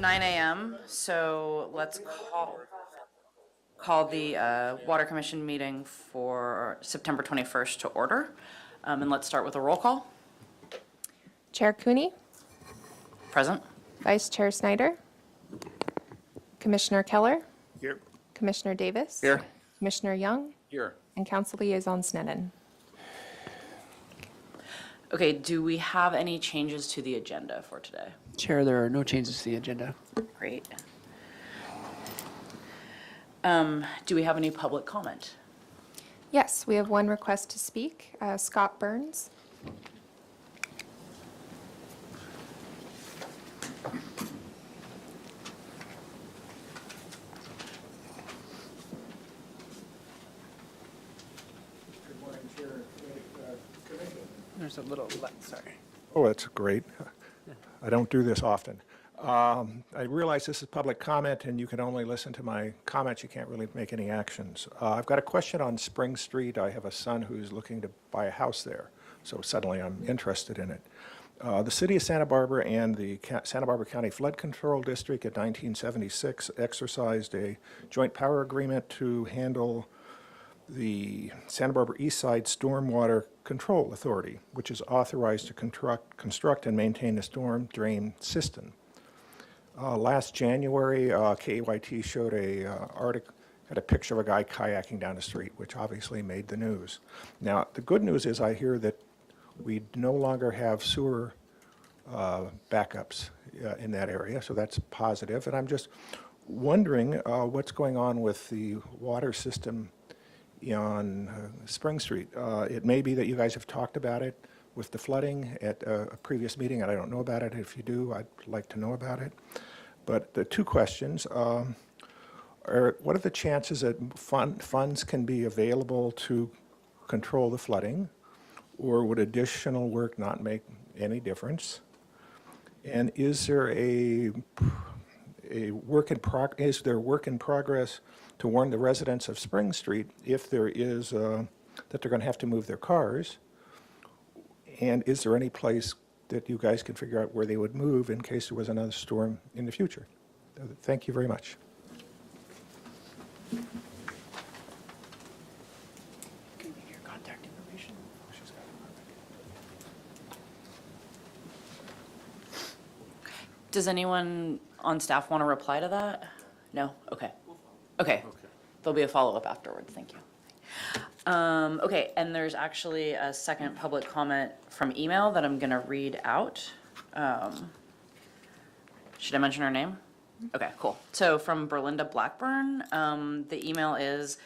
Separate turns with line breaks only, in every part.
9 a.m., so let's call the Water Commission meeting for September 21st to order. And let's start with a roll call.
Chair Cooney,
Present.
Vice Chair Snyder, Commissioner Keller,
Here.
Commissioner Davis.
Here.
Commissioner Young,
Here.
and Council Liaison Sneddon.
Okay, do we have any changes to the agenda for today?
Chair, there are no changes to the agenda.
Great. Do we have any public comment?
Yes, we have one request to speak. Scott Burns.
Good morning, Chair. Commission.
There's a little, sorry.
Oh, that's great. I don't do this often. I realize this is public comment, and you can only listen to my comments. You can't really make any actions. I've got a question on Spring Street. I have a son who's looking to buy a house there, so suddenly I'm interested in it. The City of Santa Barbara and the Santa Barbara County Flood Control District in 1976 exercised a joint power agreement to handle the Santa Barbara East Side Stormwater Control Authority, which is authorized to construct and maintain the storm drain system. Last January, KAYT showed had a picture of a guy kayaking down the street, which obviously made the news. Now, the good news is I hear that we no longer have sewer backups in that area, so that's positive. And I'm just wondering what's going on with the water system on Spring Street. It may be that you guys have talked about it with the flooding at a previous meeting, and I don't know about it. If you do, I'd like to know about it. But the two questions are, what are the chances that funds can be available to control the flooding, or would additional work not make any difference? And is there work in progress to warn the residents of Spring Street if there is that they're going to have to move their cars? And is there any place that you guys can figure out where they would move in case there was another storm in the future? Thank you very much.
Can you get your contact information?
Does anyone on staff want to reply to that? No? Okay. Okay. There'll be a follow-up afterwards. Thank you. Okay, and there's actually a second public comment from email that I'm going to read out. Should I mention her name? Okay, cool. So from Berlinda Blackburn, the email is,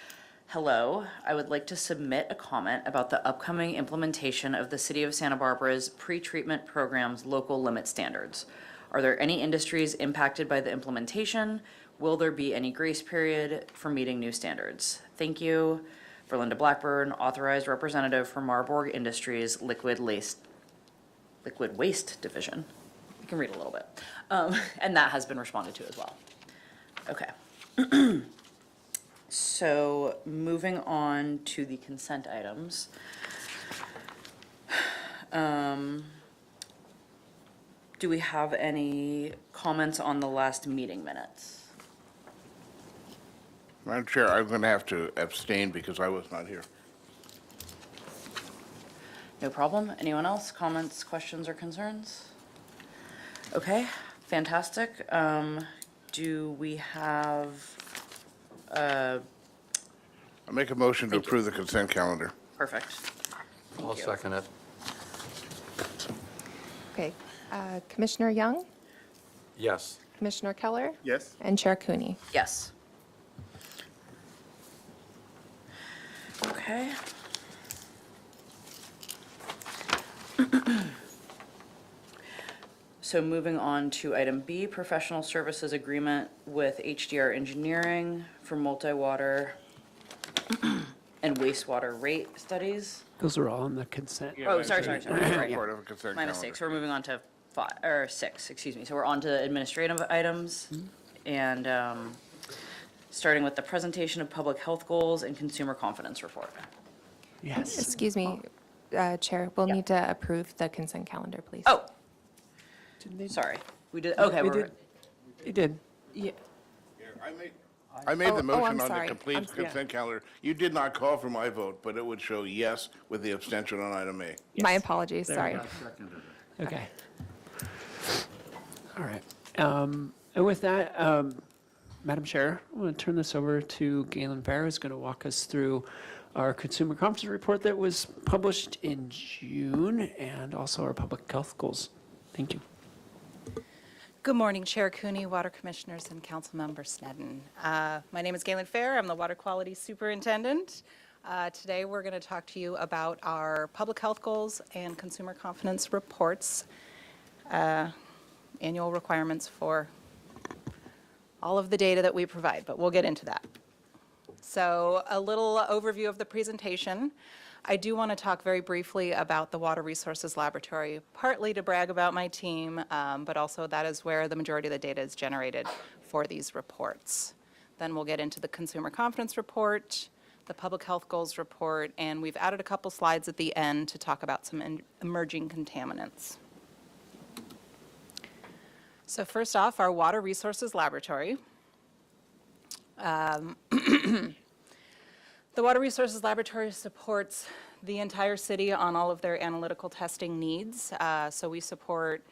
"Hello, I would like to submit a comment about the upcoming implementation of the City of Santa Barbara's pre-treatment program's local limit standards. Are there any industries impacted by the implementation? Will there be any grace period for meeting new standards? Thank you. Berlinda Blackburn, authorized representative for Marburg Industries Liquid Waste Division." You can read a little bit. And that has been responded to as well. Okay. So moving on to the consent items. Do we have any comments on the last meeting minutes?
Madam Chair, I'm going to have to abstain because I was not here.
No problem. Anyone else? Comments, questions, or concerns? Okay, fantastic. Do we have,
I make a motion to
Thank you.
approve the consent calendar.
perfect.
I'll second it.
Okay, Commissioner Young,
Yes.
Commissioner Keller,
Yes.
and Chair Cooney.
Yes. Okay. So moving on to item B, professional services agreement with HDR Engineering for multi-water and wastewater rate studies.
Those are all on the consent.
Oh, sorry.
Part of a consent
My
calendar.
mistake. So we're moving on to six, excuse me. So we're on to administrative items. And starting with the presentation of public health goals and consumer confidence report.
Yes.
Excuse me, Chair, we'll need to approve the consent calendar, please.
Oh,
Didn't they-
sorry. We did, okay,
We
we're,
did. They did.
Yeah.
I made
Oh,
the motion on the
sorry.
complete consent calendar. You did not call for my vote, but it would show yes with the abstention on item A.
My apologies,
There we
sorry.
go. Okay. All right. And with that, Madam Chair, I'm going to turn this over to Galen Fair, who's going to walk us through our consumer confidence report that was published in June and also our public health goals. Thank you.
Good morning, Chair Cooney, Water Commissioners, and Councilmember Sneddon. My name is Galen Fair. I'm the Water Quality Superintendent. Today, we're going to talk to you about our public health goals and consumer confidence reports, annual requirements for all of the data that we provide, but we'll get into that. So a little overview of the presentation. I do want to talk very briefly about the Water Resources Laboratory, partly to brag about my team, but also that is where the majority of the data is generated for these reports. Then we'll get into the Consumer Confidence Report, the Public Health Goals Report, and we've added a couple slides at the end to talk about some emerging contaminants. So first off, our Water Resources Laboratory. The Water Resources Laboratory supports the entire city on all of their analytical testing needs. So we support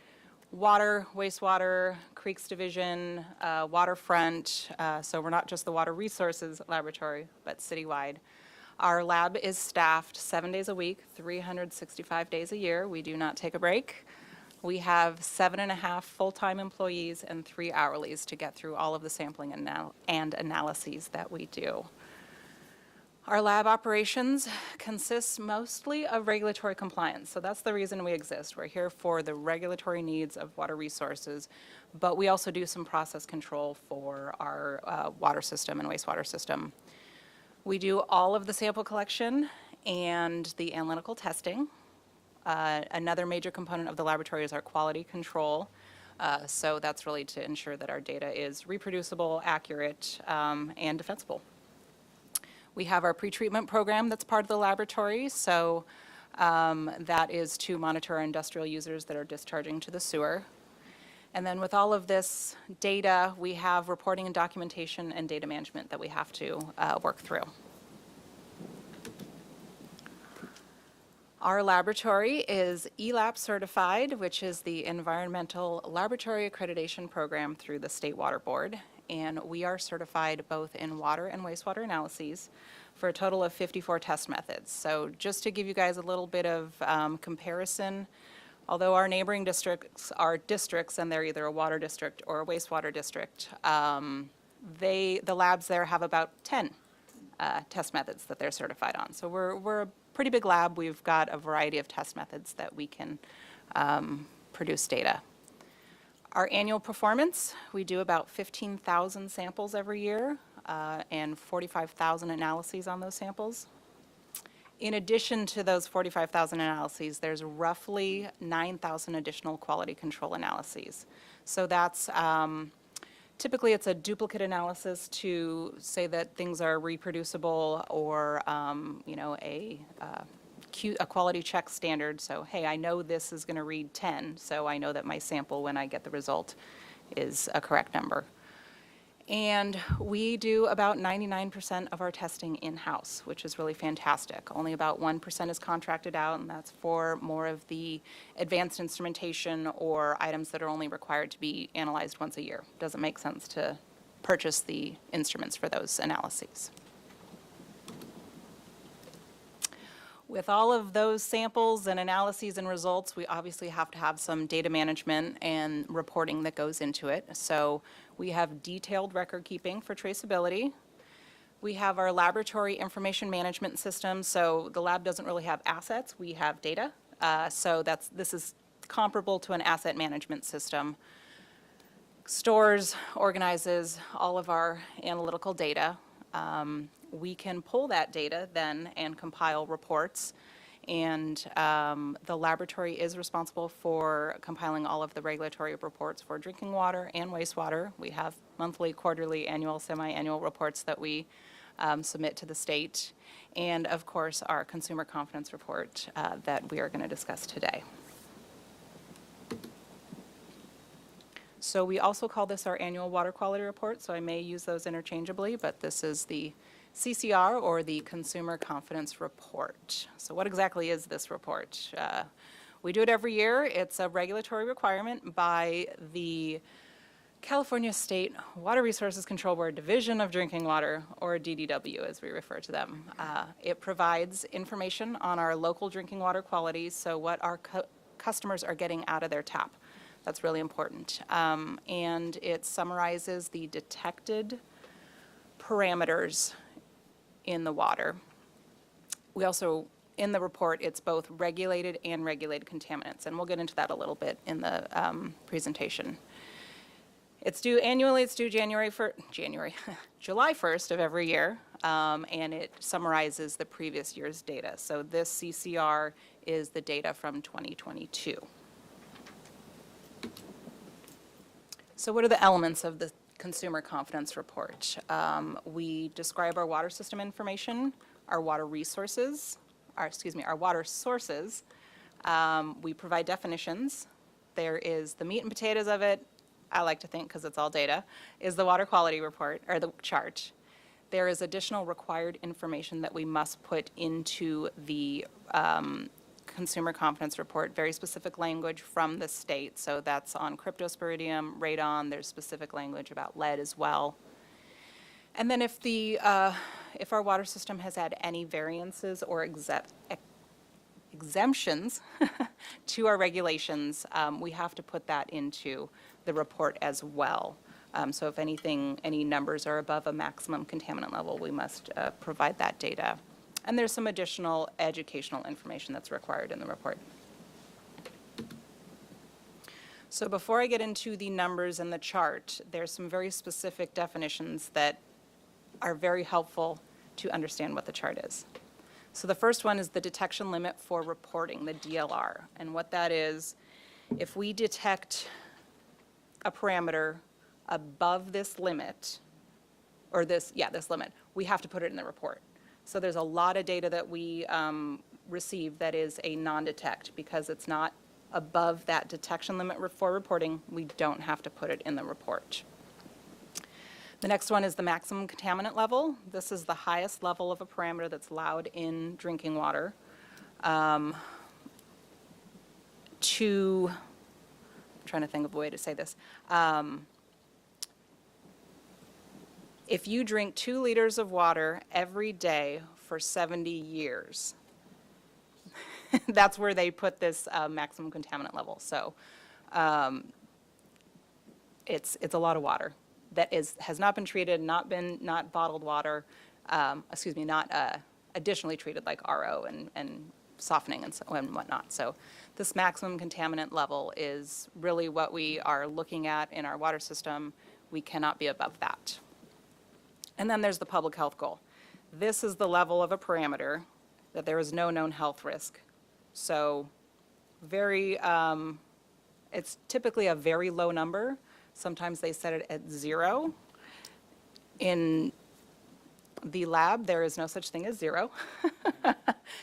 water, wastewater, creeks division, waterfront. So we're not just the Water Resources Laboratory, but citywide. Our lab is staffed 7 days a week, 365 days a year. We do not take a break. We have 7.5 full-time employees and 3 hourlies to get through all of the sampling and analyses that we do. Our lab operations consists mostly of regulatory compliance, so that's the reason we exist. We're here for the regulatory needs of water resources, but we also do some process control for our water system and wastewater system. We do all of the sample collection and the analytical testing. Another major component of the laboratory is our quality control. So that's really to ensure that our data is reproducible, accurate, and defensible. We have our pretreatment program that's part of the laboratory. So that is to monitor our industrial users that are discharging to the sewer. And then with all of this data, we have reporting and documentation and data management that we have to work through. Our laboratory is ELAP certified, which is the Environmental Laboratory Accreditation Program through the State Water Board. And we are certified both in water and wastewater analyses for a total of 54 test methods. So just to give you guys a little bit of comparison, although our neighboring districts are districts and they're either a water district or a wastewater district, the labs there have about 10 test methods that they're certified on. So we're a pretty big lab. We've got a variety of test methods that we can produce data. Our annual performance, we do about 15,000 samples every year and 45,000 analyses on those samples. In addition to those 45,000 analyses, there's roughly 9,000 additional quality control analyses. So that's typically it's a duplicate analysis to say that things are reproducible or a quality check standard. So, hey, I know this is going to read 10, so I know that my sample, when I get the result, is a correct number. And we do about 99% of our testing in-house, which is really fantastic. Only about 1% is contracted out, and that's for more of the advanced instrumentation or items that are only required to be analyzed once a year. Doesn't make sense to purchase the instruments for those analyses. With all of those samples and analyses and results, we obviously have to have some data management and reporting that goes into it. So we have detailed record keeping for traceability. We have our laboratory information management system. So the lab doesn't really have assets, we have data. So this is comparable to an asset management system. Stores, organizes all of our analytical data. We can pull that data then and compile reports. And the laboratory is responsible for compiling all of the regulatory reports for drinking water and wastewater. We have monthly, quarterly, annual, semi-annual reports that we submit to the state. And of course, our consumer confidence report that we are going to discuss today. So we also call this our annual water quality report, so I may use those interchangeably, but this is the CCR, or the Consumer Confidence Report. So what exactly is this report? We do it every year. It's a regulatory requirement by the California State Water Resources Control Board Division of Drinking Water, or DDW as we refer to them. It provides information on our local drinking water quality, so what our customers are getting out of their tap. That's really important. And it summarizes the detected parameters in the water. We also, in the report, it's both regulated and regulated contaminants, and we'll get into that a little bit in the presentation. It's due annually, it's due July 1st of every year, and it summarizes the previous year's data. So this CCR is the data from 2022. So what are the elements of the Consumer Confidence Report? We describe our water system information, our water resources, our water sources. We provide definitions. There is the meat and potatoes of it, I like to think, because it's all data, is the water quality report, or the chart. There is additional required information that we must put into the Consumer Confidence Report, very specific language from the state. So that's on cryptosporidium, radon. There's specific language about lead as well. And then if our water system has had any variances or exemptions to our regulations, we have to put that into the report as well. So if any numbers are above a maximum contaminant level, we must provide that data. And there's some additional educational information that's required in the report. So before I get into the numbers and the chart, there's some very specific definitions that are very helpful to understand what the chart is. So the first one is the detection limit for reporting, the DLR. And what that is, if we detect a parameter above this limit, or this limit, we have to put it in the report. So there's a lot of data that we receive that is a non-detect. Because it's not above that detection limit for reporting, we don't have to put it in the report. The next one is the maximum contaminant level. This is the highest level of a parameter that's allowed in drinking water. I'm trying to think of a way to say this. If you drink 2 liters of water every day for 70 years, that's where they put this maximum contaminant level. So it's a lot of water that has not been treated, not bottled water, not additionally treated like RO and softening and whatnot. So this maximum contaminant level is really what we are looking at in our water system. We cannot be above that. And then there's the public health goal. This is the level of a parameter that there is no known health risk. So it's typically a very low number. Sometimes they set it at 0. In the lab, there is no such thing as 0.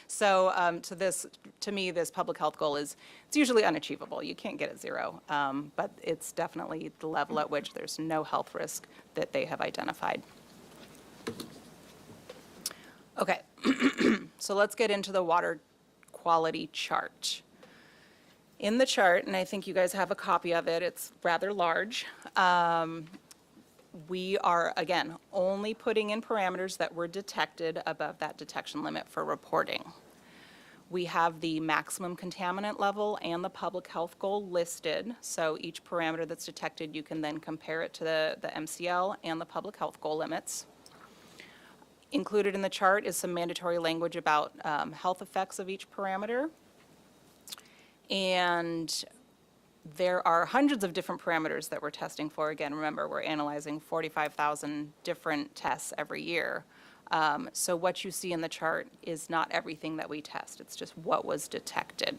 So to me, this public health goal it's usually unachievable. You can't get it 0, but it's definitely the level at which there's no health risk that they have identified. Okay, so let's get into the water quality chart. In the chart, and I think you guys have a copy of it, it's rather large. We are, again, only putting in parameters that were detected above that detection limit for reporting. We have the maximum contaminant level and the public health goal listed. So each parameter that's detected, you can then compare it to the MCL and the public health goal limits. Included in the chart is some mandatory language about health effects of each parameter. And there are hundreds of different parameters that we're testing for. Again, remember, we're analyzing 45,000 different tests every year. So what you see in the chart is not everything that we test. It's just what was detected.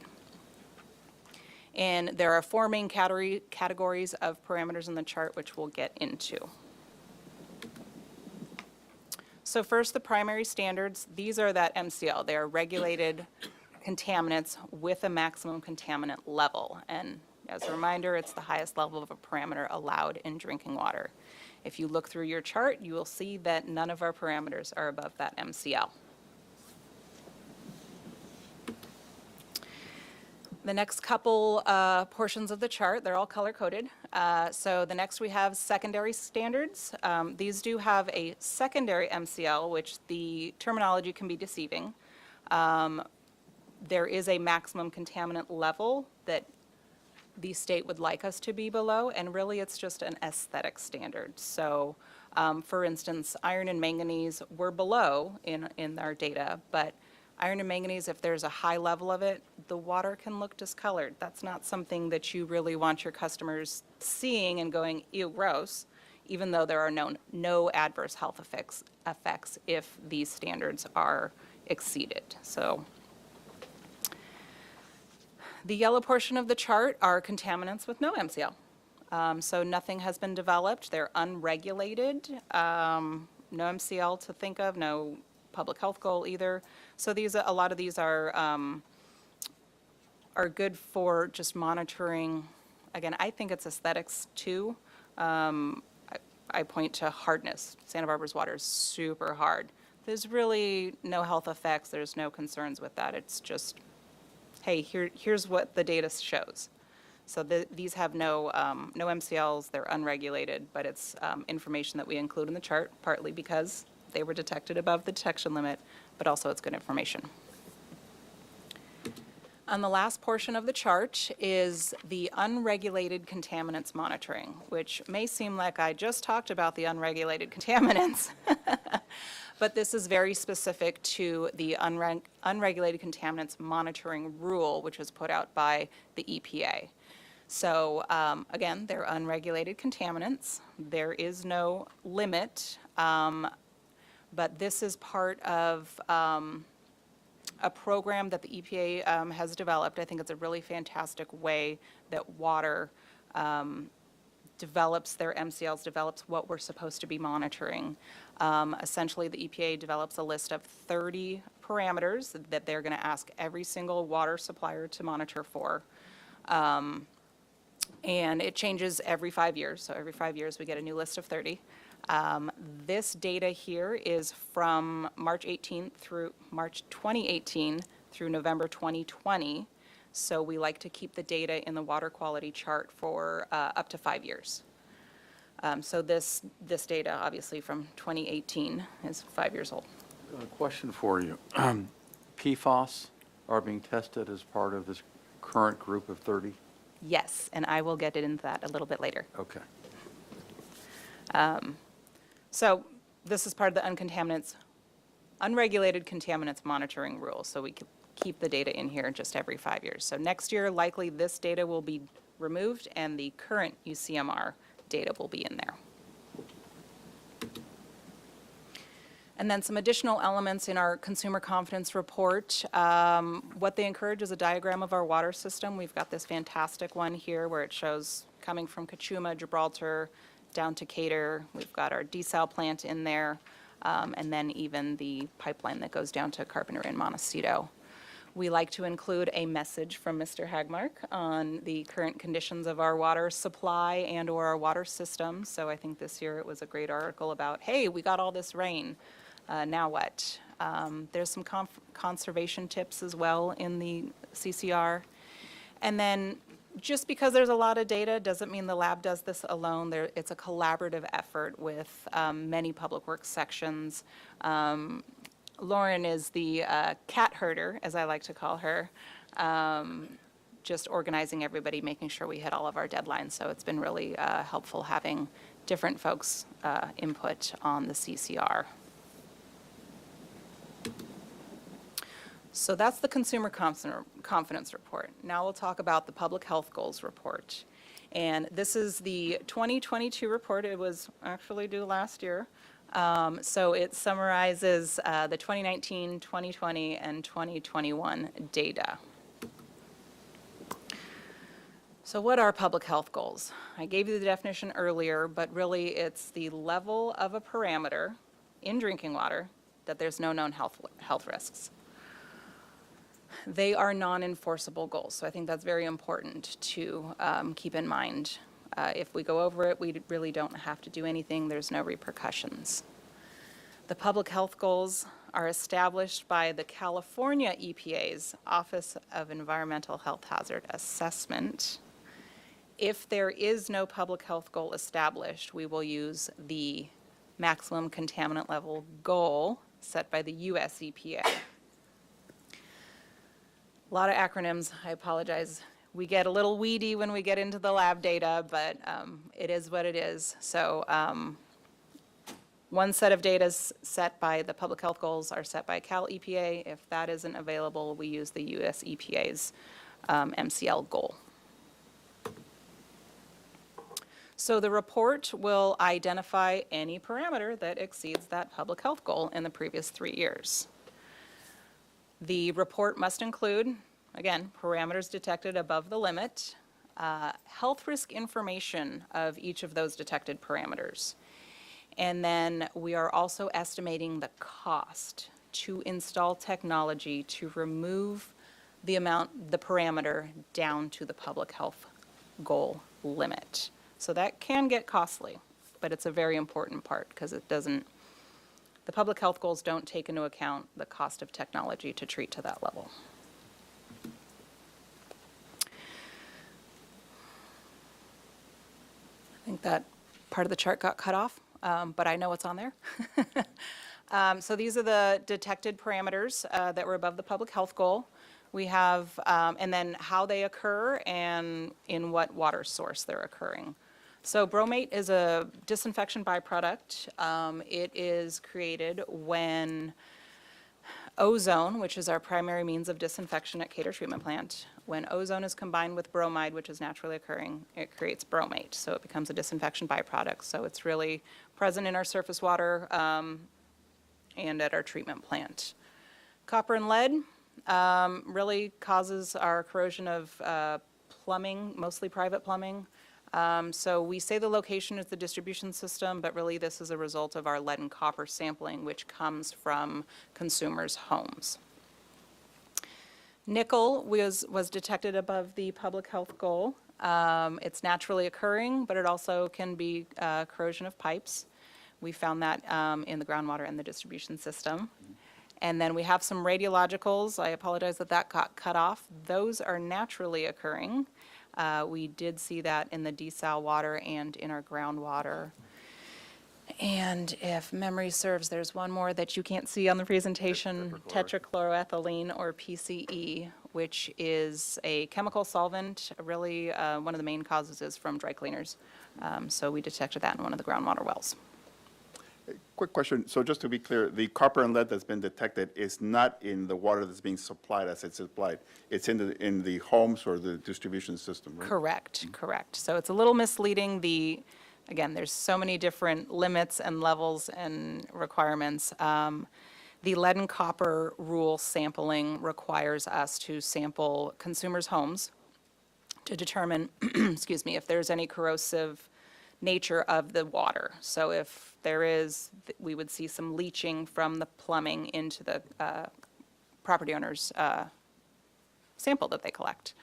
And there are 4 main categories of parameters in the chart, which we'll get into. So first, the primary standards. These are that MCL. They are regulated contaminants with a maximum contaminant level. And As a reminder, it's the highest level of a parameter allowed in drinking water. If you look through your chart, you will see that none of our parameters are above that MCL. The next couple portions of the chart, they're all color-coded. So the next we have secondary standards. These do have a secondary MCL, which the terminology can be deceiving. There is a maximum contaminant level that the state would like us to be below, and really it's just an aesthetic standard. So, for instance, iron and manganese were below in our data, but iron and manganese, if there's a high level of it, the water can look discolored. That's not something that you really want your customers seeing and going, ew, gross, even though there are no adverse health effects if these standards are exceeded. So the yellow portion of the chart are contaminants with no MCL. So nothing has been developed. They're unregulated. No MCL to think of, no public health goal either. So a lot of these are good for just monitoring. Again, I think it's aesthetics too. I point to hardness. Santa Barbara's water is super hard. There's really no health effects. There's no concerns with that. It's just, hey, here's what the data shows. So these have no MCLs. They're unregulated, but it's information that we include in the chart, partly because they were detected above the detection limit, but also it's good information. On the last portion of the chart is the unregulated contaminants monitoring, which may seem like I just talked about the unregulated contaminants, but this is very specific to the unregulated contaminants monitoring rule, which was put out by the EPA. So again, they're unregulated contaminants. There is no limit, but this is part of a program that the EPA has developed. I think it's a really fantastic way that water develops their MCLs, develops what we're supposed to be monitoring. Essentially, the EPA develops a list of 30 parameters that they're going to ask every single water supplier to monitor for. And it changes every 5 years. So every 5 years, we get a new list of 30. This data here is from March 18th through March 2018 through November 2020. So we like to keep the data in the water quality chart for up to 5 years. So this data, obviously from 2018, is 5 years old.
A question for you. PFAS are being tested as part of this current group of 30?
Yes, and I will get into that a little bit later.
Okay.
So this is part of the unregulated contaminants monitoring rule. So we can keep the data in here just every 5 years. So next year, likely this data will be removed and the current UCMR data will be in there. And then some additional elements in our consumer confidence report. What they encourage is a diagram of our water system. We've got this fantastic one here where it shows coming from Kachuma, Gibraltar, down to Cater. We've got our desal plant in there, and then even the pipeline that goes down to Carpenter and Montecito. We like to include a message from Mr. Hagmark on the current conditions of our water supply and or our water system. So I think this year it was a great article about, hey, we got all this rain, now what? There's some conservation tips as well in the CCR. And then just because there's a lot of data doesn't mean the lab does this alone. It's a collaborative effort with many public works sections. Lauren is the cat herder, as I like to call her, just organizing everybody, making sure we hit all of our deadlines. So it's been really helpful having different folks' input on the CCR. So that's the Consumer Confidence Report. Now we'll talk about the Public Health Goals Report. And this is the 2022 report. It was actually due last year. So it summarizes the 2019, 2020, and 2021 data. So what are public health goals? I gave you the definition earlier, but really it's the level of a parameter in drinking water that there's no known health risks. They are non-enforceable goals, so I think that's very important to keep in mind. If we go over it, we really don't have to do anything. There's no repercussions. The public health goals are established by the California EPA's Office of Environmental Health Hazard Assessment. If there is no public health goal established, we will use the maximum contaminant level goal set by the US EPA. A lot of acronyms, I apologize. We get a little weedy when we get into the lab data, but it is what it is. So one set of data is set by the public health goals are set by Cal EPA. If that isn't available, we use the US EPA's MCL goal. So the report will identify any parameter that exceeds that public health goal in the previous 3 years. The report must include, again, parameters detected above the limit, health risk information of each of those detected parameters. And then we are also estimating the cost to install technology to remove the parameter down to the public health goal limit. So that can get costly, but it's a very important part because the public health goals don't take into account the cost of technology to treat to that level. I think that part of the chart got cut off, but I know it's on there. So these are the detected parameters that were above the public health goal. We have, and then how they occur and in what water source they're occurring. So bromate is a disinfection byproduct. It is created when ozone, which is our primary means of disinfection at Cater Treatment Plant, when ozone is combined with bromide, which is naturally occurring, it creates bromate. So it becomes a disinfection byproduct. So it's really present in our surface water and at our treatment plant. Copper and lead really causes our corrosion of plumbing, mostly private plumbing. So we say the location is the distribution system, but really this is a result of our lead and copper sampling, which comes from consumers' homes. Nickel was detected above the public health goal. It's naturally occurring, but it also can be corrosion of pipes. We found that in the groundwater and the distribution system. And then we have some radiologicals. I apologize that got cut off. Those are naturally occurring. We did see that in the desal water and in our groundwater. And if memory serves, there's one more that you can't see on the presentation, tetrachloroethylene, or PCE, which is a chemical solvent. Really, one of the main causes is from dry cleaners. So we detected that in one of the groundwater wells.
Quick question. So just to be clear, the copper and lead that's been detected is not in the water that's being supplied as it's supplied. It's in the homes or the distribution system, right?
Correct. So it's a little misleading. Again, there's so many different limits and levels and requirements. The lead and copper rule sampling requires us to sample consumers' homes to determine, excuse me, if there's any corrosive nature of the water. So if there is, we would see some leaching from the plumbing into the property owner's sample that they collect.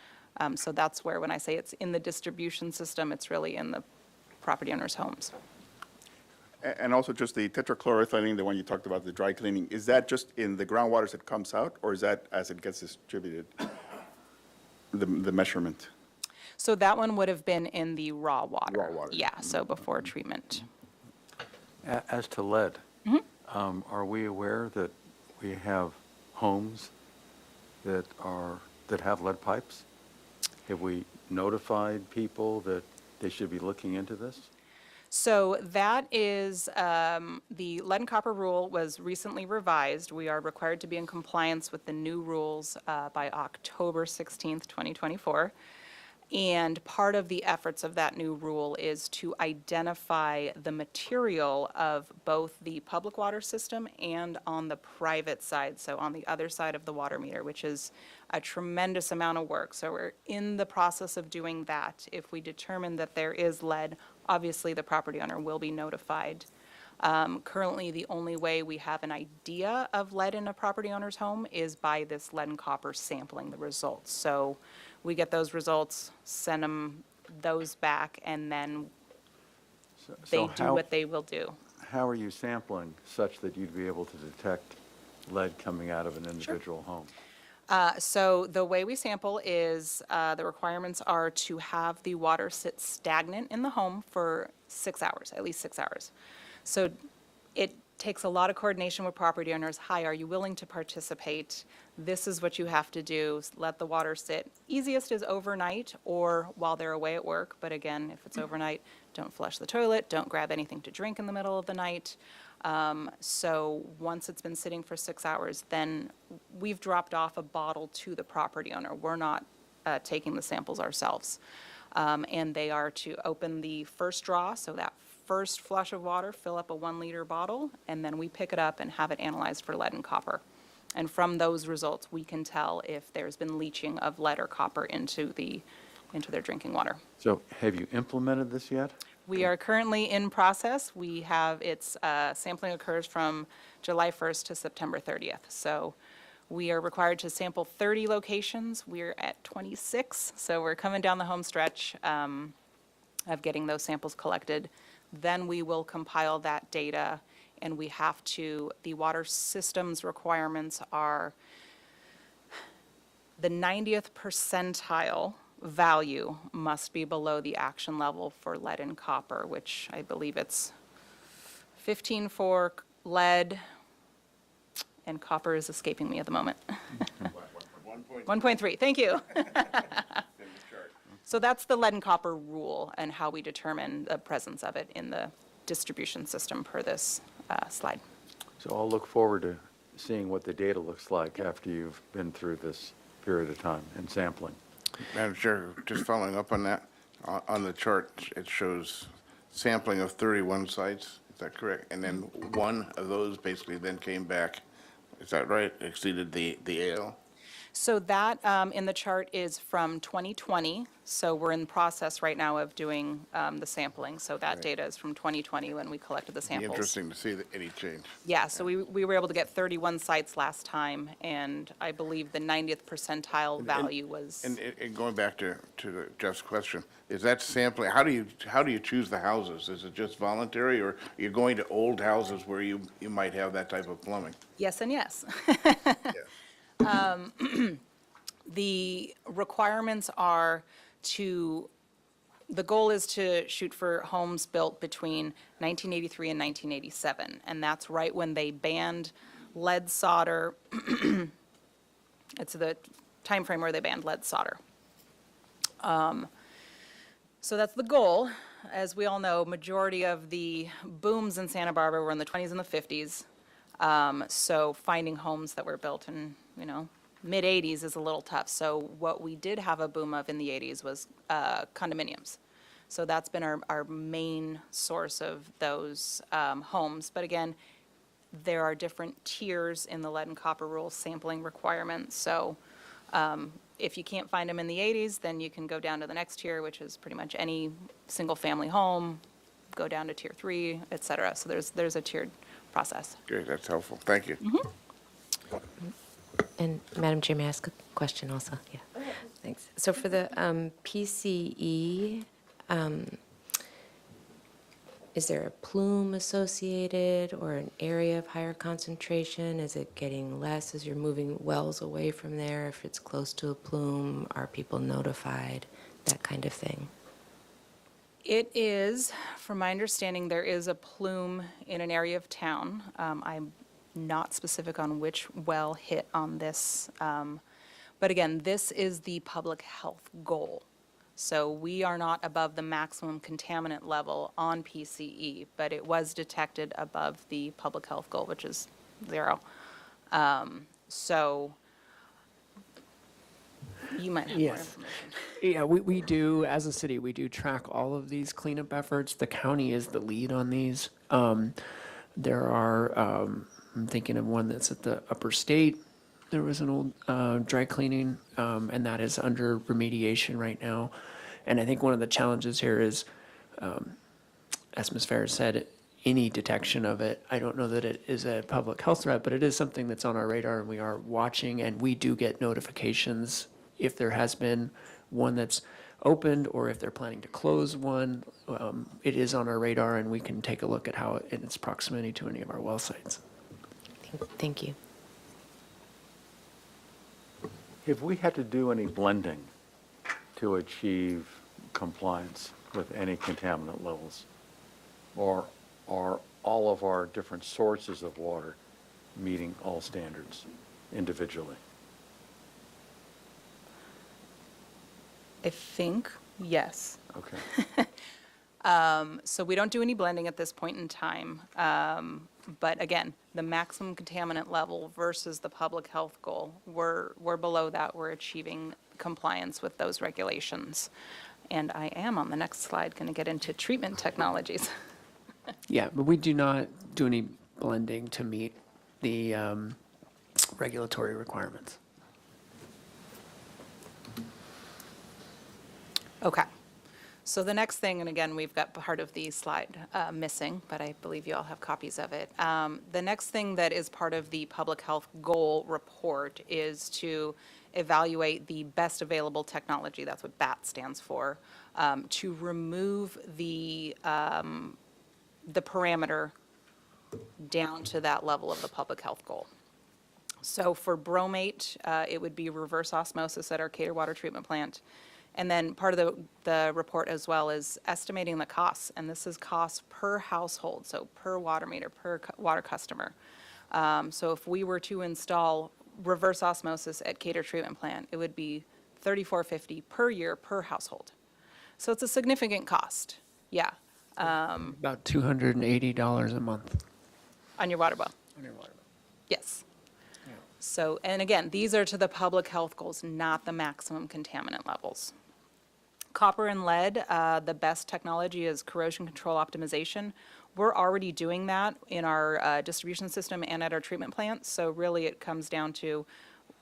So that's where, when I say it's in the distribution system, it's really in the property owner's homes.
And also just the tetrachloroethylene, the one you talked about, the dry cleaning, is that just in the groundwaters that comes out, or is that as it gets distributed, the measurement?
So that one would have been in the raw water.
Raw water.
Yeah, so before treatment.
As to lead, are we aware that we have homes that have lead pipes? Have we notified people that they should be looking into this?
So that is, the lead and copper rule was recently revised. We are required to be in compliance with the new rules by October 16th, 2024. And part of the efforts of that new rule is to identify the material of both the public water system and on the private side, so on the other side of the water meter, which is a tremendous amount of work. So we're in the process of doing that. If we determine that there is lead, obviously the property owner will be notified. Currently, the only way we have an idea of lead in a property owner's home is by this lead and copper sampling the results. So we get those results, send them those back, and then they
So
do
how-
what they will do.
How are you sampling such that you'd be able to detect lead coming out of an individual home?
So the way we sample is, the requirements are to have the water sit stagnant in the home for 6 hours, at least 6 hours. So it takes a lot of coordination with property owners. Hi, are you willing to participate? This is what you have to do. Let the water sit. Easiest is overnight or while they're away at work. But again, if it's overnight, don't flush the toilet, don't grab anything to drink in the middle of the night. So once it's been sitting for 6 hours, then we've dropped off a bottle to the property owner. We're not taking the samples ourselves. And they are to open the first draw, so that first flush of water, fill up a 1-liter bottle, and then we pick it up and have it analyzed for lead and copper. And from those results, we can tell if there's been leaching of lead or copper into their drinking water.
So have you implemented this yet?
We are currently in process. We have, sampling occurs from July 1st to September 30th. So we are required to sample 30 locations. We're at 26, so we're coming down the home stretch of getting those samples collected. Then we will compile that data, and we have to, the water systems requirements are the 90th percentile value must be below the action level for lead and copper, which I believe it's 15 for lead, and copper is escaping me at the moment. 1.3, thank you. So that's the lead and copper rule and how we determine the presence of it in the distribution system per this slide.
So I'll look forward to seeing what the data looks like after you've been through this period of time and sampling.
Madam Chair, just following up on that, on the chart, it shows sampling of 31 sites, is that correct? And then one of those basically then came back, is that right, exceeded the AL?
So that in the chart is from 2020, so we're in the process right now of doing the sampling. So that
Right.
data is from 2020 when we collected the
Be
samples.
interesting to see any change.
Yeah, so we were able to get 31 sites last time, and I believe the 90th percentile value was,
And going back to Jeff's question, is that sampling, how do you choose the houses? Is it just voluntary, or you're going to old houses where you might have that type of plumbing?
yes and yes.
Yeah.
The requirements are the goal is to shoot for homes built between 1983 and 1987, and that's right when they banned lead solder. It's the time frame where they banned lead solder. So that's the goal. As we all know, majority of the booms in Santa Barbara were in the 20s and the 50s. So finding homes that were built in, mid-'80s is a little tough. So what we did have a boom of in the 80s was condominiums. So that's been our main source of those homes. But again, there are different tiers in the lead and copper rule sampling requirements. So if you can't find them in the 80s, then you can go down to the next tier, which is pretty much any single-family home, go down to tier 3, et cetera. So there's a tiered process.
Great, that's helpful, thank you.
And Madam Chair, may I ask a question also? Yeah, thanks. So for the PCE, is there a plume associated or an area of higher concentration? Is it getting less as you're moving wells away from there? If it's close to a plume, are people notified? That kind of thing.
It is, from my understanding, there is a plume in an area of town. I'm not specific on which well hit on this. But again, this is the public health goal. So we are not above the maximum contaminant level on PCE, but it was detected above the public health goal, which is 0. So you might have more
Yes.
information.
Yeah, we do, as a city, we do track all of these cleanup efforts. The county is the lead on these. There are, I'm thinking of one that's at the Upper State. There was an old dry cleaning, and that is under remediation right now. And I think one of the challenges here is, as Ms. Ferris said, any detection of it. I don't know that it is a public health threat, but it is something that's on our radar, and we are watching, and we do get notifications if there has been one that's opened or if they're planning to close one. It is on our radar, and we can take a look at how in its proximity to any of our well sites.
Thank you.
Have we had to do any blending to achieve compliance with any contaminant levels? Or are all of our different sources of water meeting all standards individually?
I think, yes.
Okay.
So we don't do any blending at this point in time. But again, the maximum contaminant level versus the public health goal, we're below that. We're achieving compliance with those regulations. And I am on the next slide going to get into treatment technologies.
Yeah, but we do not do any blending to meet the regulatory requirements.
Okay. So the next thing, and again, we've got part of the slide missing, but I believe you all have copies of it. The next thing that is part of the public health goal report is to evaluate the best available technology, that's what BAT stands for, to remove the parameter down to that level of the public health goal. So for bromate, it would be reverse osmosis at our Cater Water Treatment Plant. And then part of the report as well is estimating the costs, and this is costs per household, so per water meter, per water customer. So if we were to install reverse osmosis at Cater Treatment Plant, it would be $34.50 per year per household. So it's a significant cost, yeah,
About $280 a month
on your water bill.
on your water bill.
Yes. So, and again, these are to the public health goals, not the maximum contaminant levels. Copper and lead, the best technology is corrosion control optimization. We're already doing that in our distribution system and at our treatment plants. So really it comes down to,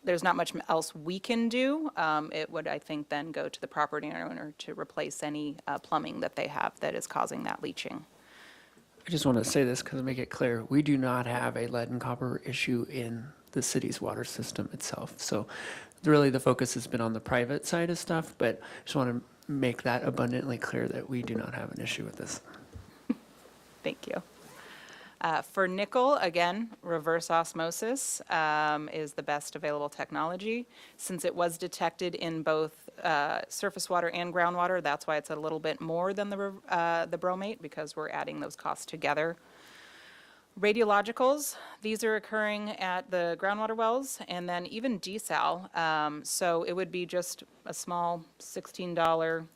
there's not much else we can do. It would, I think, then go to the property owner to replace any plumbing that they have that is causing that leaching.
I just want to say this because to make it clear, we do not have a lead and copper issue in the city's water system itself. So really the focus has been on the private side of stuff, but I just want to make that abundantly clear that we do not have an issue with this.
Thank you. For nickel, again, reverse osmosis is the best available technology. Since it was detected in both surface water and groundwater, that's why it's a little bit more than the bromate, because we're adding those costs together. Radiologicals, these are occurring at the groundwater wells, and then even desal. So it would be just a small $16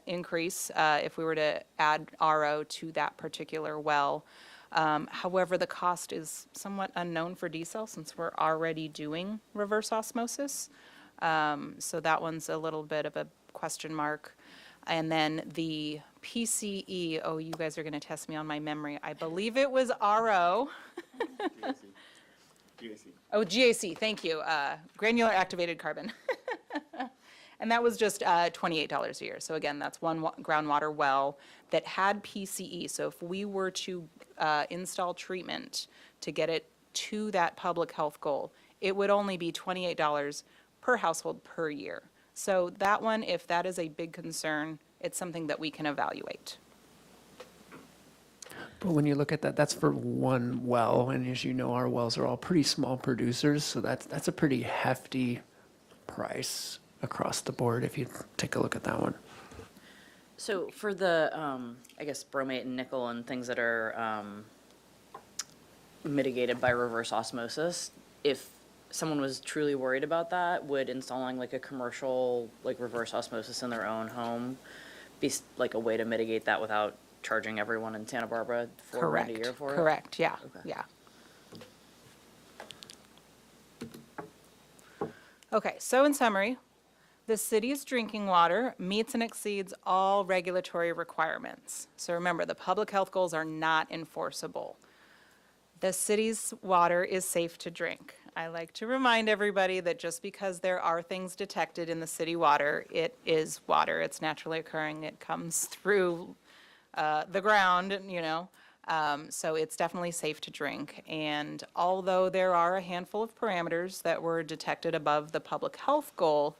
increase if we were to add RO to that particular well. However, the cost is somewhat unknown for desal since we're already doing reverse osmosis. So that one's a little bit of a question mark. And then the PCE, oh, you guys are going to test me on my memory. I believe it was RO.
GAC.
Oh, GAC, thank you. Granular activated carbon. And that was just $28 a year. So again, that's one groundwater well that had PCE. So if we were to install treatment to get it to that public health goal, it would only be $28 per household per year. So that one, if that is a big concern, it's something that we can evaluate.
But when you look at that, that's for one well, and as you know, our wells are all pretty small producers, so that's a pretty hefty price across the board if you take a look at that one.
So for the, I guess bromate and nickel and things that are mitigated by reverse osmosis, if someone was truly worried about that, would installing like a commercial, like reverse osmosis in their own home be like a way to mitigate that without charging everyone in Santa Barbara $4,000 a year for it?
Correct, yeah,
Okay.
yeah. Okay, so in summary, the city's drinking water meets and exceeds all regulatory requirements. So remember, the public health goals are not enforceable. The city's water is safe to drink. I like to remind everybody that just because there are things detected in the city water, it is water. It's naturally occurring. It comes through the ground, you know. So it's definitely safe to drink. And although there are a handful of parameters that were detected above the public health goal,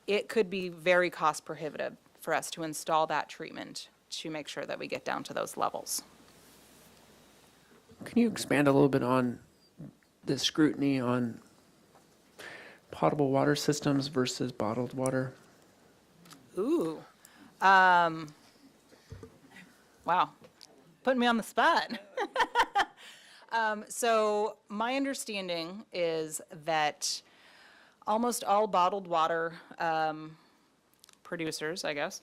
it could be very cost prohibitive for us to install that treatment to make sure that we get down to those levels.
Can you expand a little bit on the scrutiny on potable water systems versus bottled water?
Ooh. Wow. Putting me on the spot. So my understanding is that almost all bottled water producers, I guess,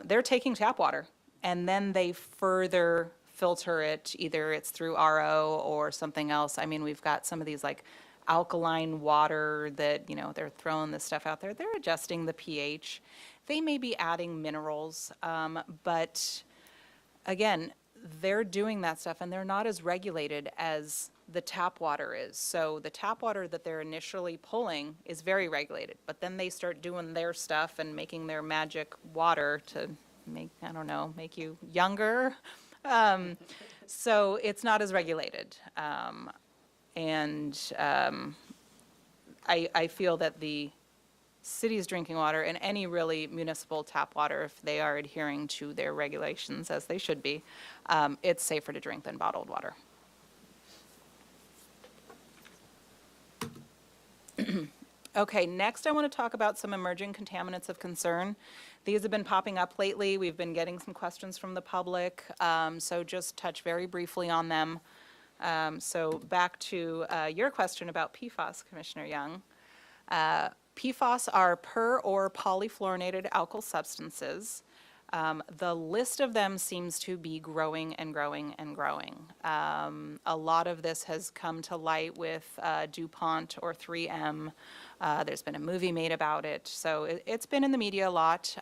they're taking tap water and then they further filter it. Either it's through RO or something else. I mean, we've got some of these like alkaline water that, you know, they're throwing this stuff out there. They're adjusting the pH. They may be adding minerals, but again, they're doing that stuff and they're not as regulated as the tap water is. So the tap water that they're initially pulling is very regulated, but then they start doing their stuff and making their magic water to make, I don't know, make you younger. So it's not as regulated. I feel that the city's drinking water and any really municipal tap water, if they are adhering to their regulations as they should be, it's safer to drink than bottled water. Okay, next I want to talk about some emerging contaminants of concern. These have been popping up lately. We've been getting some questions from the public, so just touch very briefly on them. So back to your question about PFAS, Commissioner Young. PFAS are per or polyfluorinated alkyl substances. The list of them seems to be growing and growing and growing. A lot of this has come to light with DuPont or 3M. There's been a movie made about it, so it's been in the media a lot.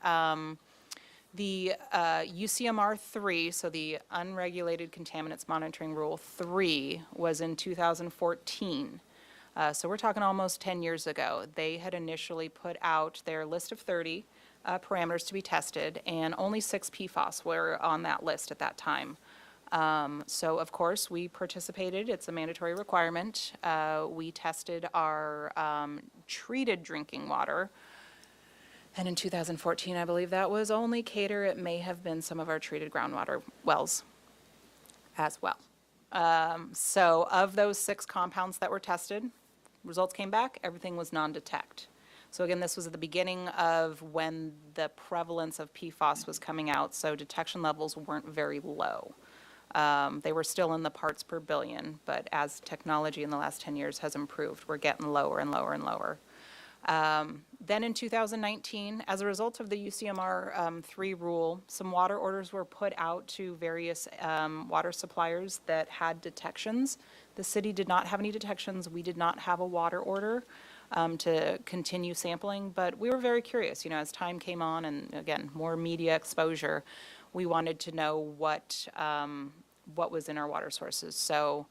The UCMR 3, so the Unregulated Contaminants Monitoring Rule 3, was in 2014. So we're talking almost 10 years ago. They had initially put out their list of 30 parameters to be tested, and only 6 PFAS were on that list at that time. So of course, we participated. It's a mandatory requirement. We tested our treated drinking water. And in 2014, I believe that was only Cater. It may have been some of our treated groundwater wells as well. So of those 6 compounds that were tested, results came back, everything was non-detect. So again, this was at the beginning of when the prevalence of PFAS was coming out, so detection levels weren't very low. They were still in the parts per billion, but as technology in the last 10 years has improved, we're getting lower and lower and lower. Then in 2019, as a result of the UCMR 3 rule, some water orders were put out to various water suppliers that had detections. The city did not have any detections. We did not have a water order to continue sampling, but we were very curious. You know, as time came on and, again, more media exposure, we wanted to know what was in our water sources. So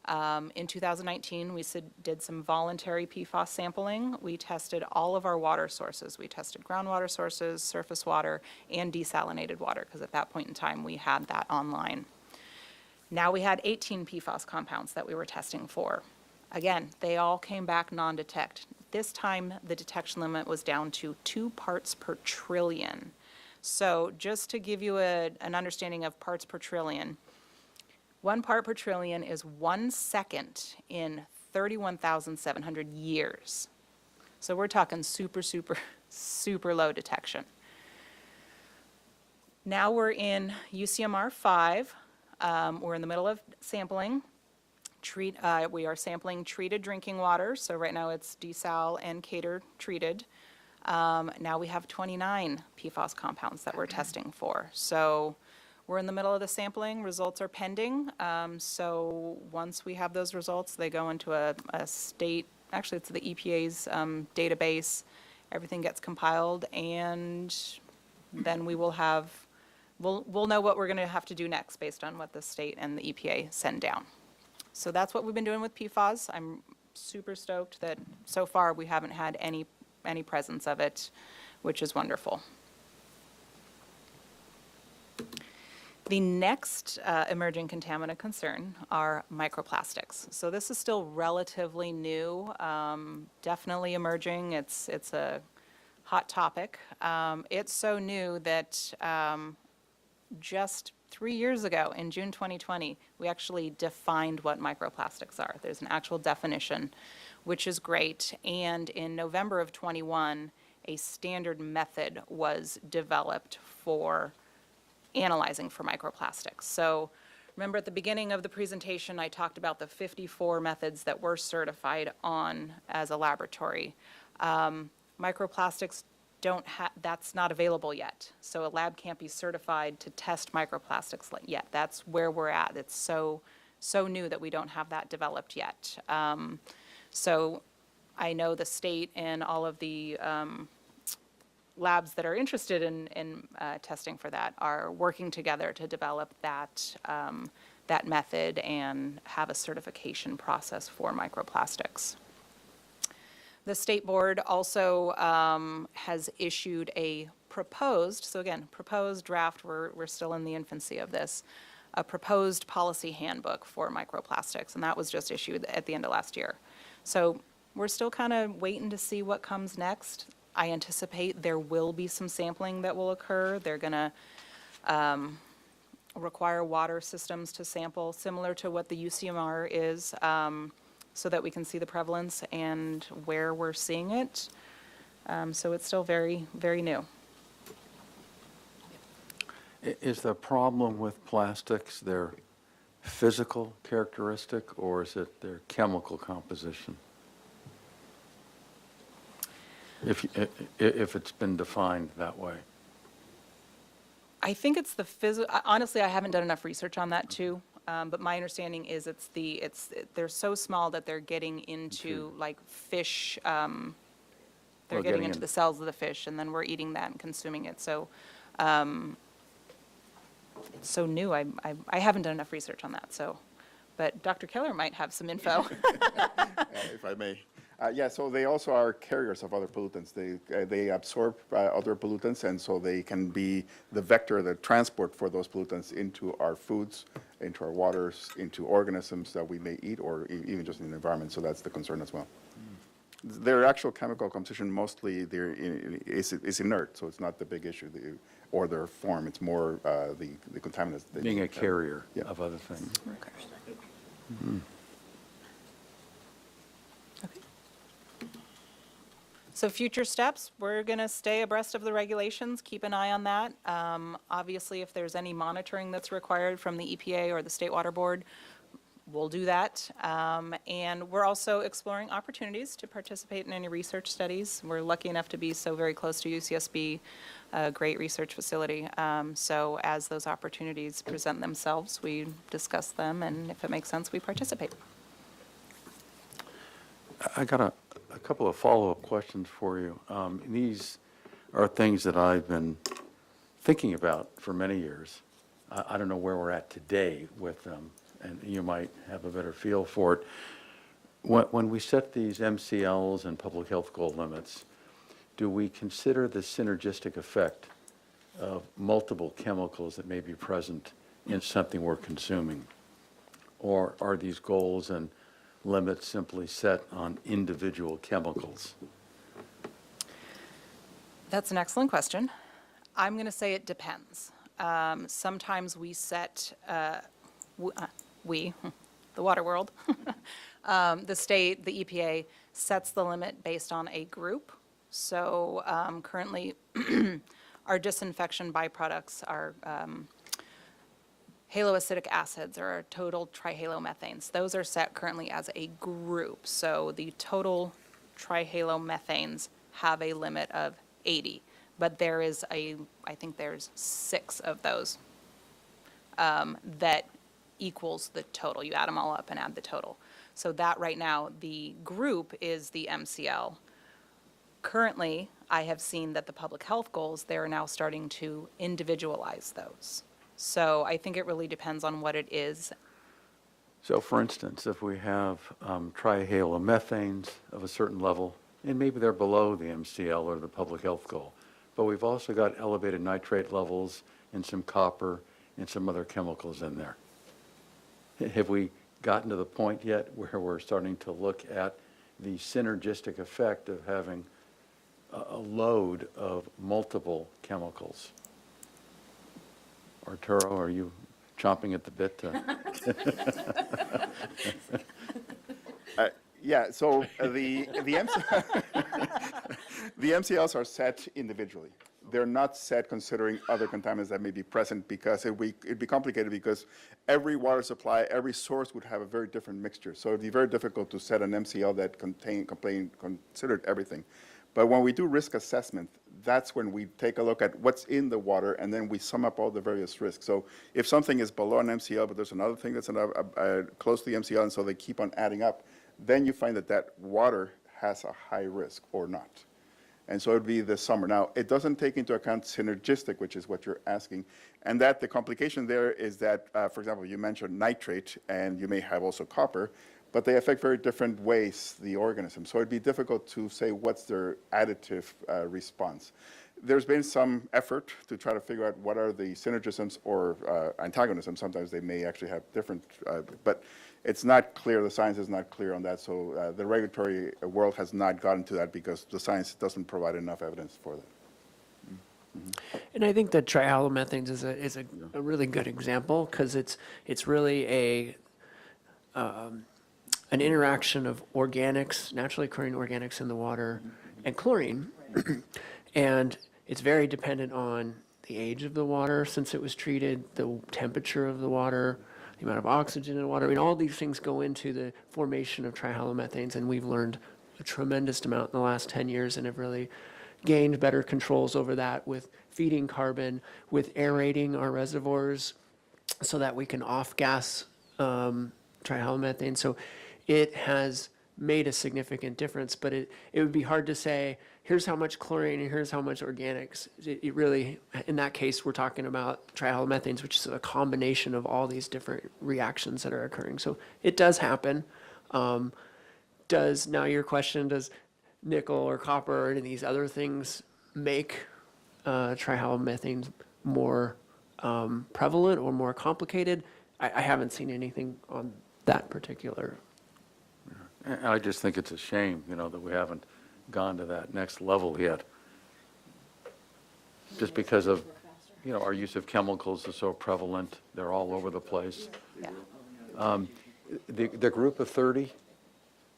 in 2019, we did some voluntary PFAS sampling. We tested all of our water sources. We tested groundwater sources, surface water, and desalinated water, because at that point in time, we had that online. Now we had 18 PFAS compounds that we were testing for. Again, they all came back non-detect. This time, the detection limit was down to 2 parts per trillion. So just to give you an understanding of parts per trillion, 1 part per trillion is 1 second in 31,700 years. So we're talking super, super, super low detection. Now we're in UCMR 5. We're in the middle of sampling. We are sampling treated drinking water. So right now it's desal and Cater treated. Now we have 29 PFAS compounds that we're testing for. So we're in the middle of the sampling. Results are pending. So once we have those results, they go into a state, actually it's the EPA's database. Everything gets compiled, and then we will have, we'll know what we're going to have to do next based on what the state and the EPA send down. So that's what we've been doing with PFAS. I'm super stoked that so far we haven't had any presence of it, which is wonderful. The next emerging contaminant concern are microplastics. So this is still relatively new, definitely emerging. It's a hot topic. It's so new that just 3 years ago, in June 2020, we actually defined what microplastics are. There's an actual definition, which is great. And in November of '21, a standard method was developed for analyzing for microplastics. So remember at the beginning of the presentation, I talked about the 54 methods that we're certified on as a laboratory. Microplastics that's not available yet. So a lab can't be certified to test microplastics yet. That's where we're at. It's so new that we don't have that developed yet. So I know the state and all of the labs that are interested in testing for that are working together to develop that, that method and have a certification process for microplastics. The state board also has issued a proposed, so again, proposed draft, we're still in the infancy of this, a proposed policy handbook for microplastics, and that was just issued at the end of last year. So we're still kind of waiting to see what comes next. I anticipate there will be some sampling that will occur. They're going to require water systems to sample, similar to what the UCMR is, so that we can see the prevalence and where we're seeing it. So it's still very, very new.
Is the problem with plastics their physical characteristic, or is it their chemical composition? If it's been defined that way.
I think it's the honestly, I haven't done enough research on that too. But my understanding is they're so small that they're getting into like fish, they're getting into the cells of the fish, and then we're eating that and consuming it. So it's so new. I haven't done enough research on that. So, but Dr. Keller might have some info.
If I may. Yeah, so they also are carriers of other pollutants. They absorb other pollutants, and so they can be the vector, the transport for those pollutants into our foods, into our waters, into organisms that we may eat, or even just in the environment. So that's the concern as well. Their actual chemical composition mostly is inert, so it's not the big issue, or their form. It's more the contaminants.
Being a carrier
Yeah.
of other things.
So future steps, we're going to stay abreast of the regulations, keep an eye on that. Obviously, if there's any monitoring that's required from the EPA or the State Water Board, we'll do that. And we're also exploring opportunities to participate in any research studies. We're lucky enough to be so very close to UCSB, a great research facility. So as those opportunities present themselves, we discuss them, and if it makes sense, we participate.
I got a couple of follow-up questions for you. These are things that I've been thinking about for many years. I don't know where we're at today with them, and you might have a better feel for it. When we set these MCLs and public health goal limits, do we consider the synergistic effect of multiple chemicals that may be present in something we're consuming? Or are these goals and limits simply set on individual chemicals?
That's an excellent question. I'm going to say it depends. Sometimes we set, the water world, the state, the EPA sets the limit based on a group. So currently, our disinfection byproducts are haloacidic acids or total trihalomethanes. Those are set currently as a group. So the total trihalomethanes have a limit of 80, but there is I think there's 6 of those that equals the total. You add them all up and add the total. So that right now, the group is the MCL. Currently, I have seen that the public health goals, they're now starting to individualize those. So I think it really depends on what it is.
So for instance, if we have trihalomethanes of a certain level, and maybe they're below the MCL or the public health goal, but we've also got elevated nitrate levels and some copper and some other chemicals in there. Have we gotten to the point yet where we're starting to look at the synergistic effect of having a load of multiple chemicals? Arturo, are you chomping at the bit to?
Yeah, so the MCLs are set individually. They're not set considering other contaminants that may be present because it'd be complicated because every water supply, every source would have a very different mixture. So it'd be very difficult to set an MCL that considered everything. But when we do risk assessment, that's when we take a look at what's in the water and then we sum up all the various risks. So if something is below an MCL, but there's another thing that's close to the MCL, and so they keep on adding up, then you find that that water has a high risk or not. And so it would be the summer. Now, it doesn't take into account synergistic, which is what you're asking. And that the complication there is that, for example, you mentioned nitrate, and you may have also copper, but they affect very different ways the organism. So it'd be difficult to say what's their additive response. There's been some effort to try to figure out what are the synergisms or antagonisms. Sometimes they may actually have different, but it's not clear, the science is not clear on that, so the regulatory world has not gotten to that because the science doesn't provide enough evidence for that.
And I think that trihalomethanes is a really good example because it's really an interaction of organics, naturally occurring organics in the water, and chlorine. And it's very dependent on the age of the water since it was treated, the temperature of the water, the amount of oxygen in the water. I mean, all these things go into the formation of trihalomethanes, and we've learned a tremendous amount in the last 10 years and have really gained better controls over that with feeding carbon, with aerating our reservoirs so that we can off-gas trihalomethanes. So it has made a significant difference, but it would be hard to say, here's how much chlorine and here's how much organics. It really, in that case, we're talking about trihalomethanes, which is a combination of all these different reactions that are occurring. So it does happen. Now your question, does nickel or copper or any of these other things make trihalomethanes more prevalent or more complicated? I haven't seen anything on that particular.
And I just think it's a shame, that we haven't gone to that next level yet. Just because of, our use of chemicals is so prevalent, they're all over the place.
Yeah.
The group of 30,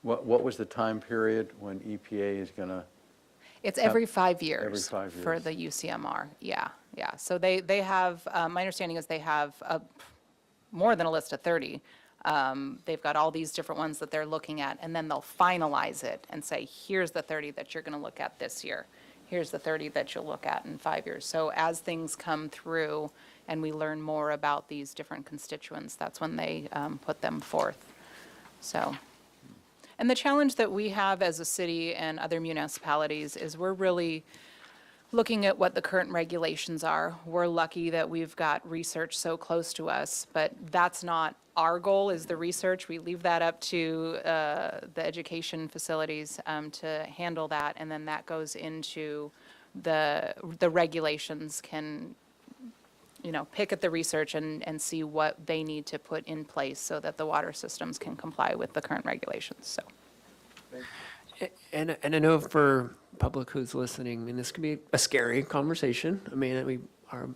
what was the time period when EPA is going to?
It's every 5 years.
Every 5
For
years.
the UCMR, yeah. So they have, my understanding is they have more than a list of 30. They've got all these different ones that they're looking at, and then they'll finalize it and say, here's the 30 that you're going to look at this year. Here's the 30 that you'll look at in 5 years. So as things come through and we learn more about these different constituents, that's when they put them forth. So, and the challenge that we have as a city and other municipalities is we're really looking at what the current regulations are. We're lucky that we've got research so close to us, but that's not our goal, is the research. We leave that up to the education facilities to handle that, and then that goes into the regulations can, pick at the research and see what they need to put in place so that the water systems can comply with the current regulations, so.
And I know for public who's listening, I mean, this can be a scary conversation. I mean, we are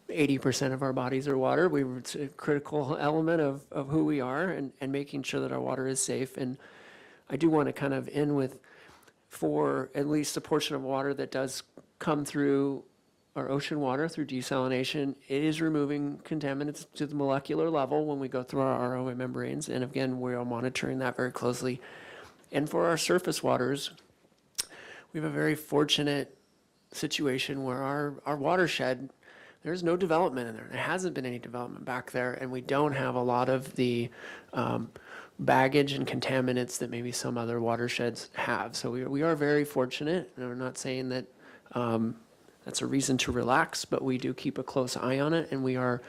80% of our bodies are water. It's a critical element of who we are and making sure that our water is safe. And I do want to kind of end with, for at least a portion of water that does come through our ocean water through desalination, it is removing contaminants to the molecular level when we go through our RO membranes. And again, we are monitoring that very closely. And for our surface waters, we have a very fortunate situation where our watershed, there's no development in there. There hasn't been any development back there, and we don't have a lot of the baggage and contaminants that maybe some other watersheds have. So we are very fortunate, and we're not saying that that's a reason to relax, but we do keep a close eye on it, and we are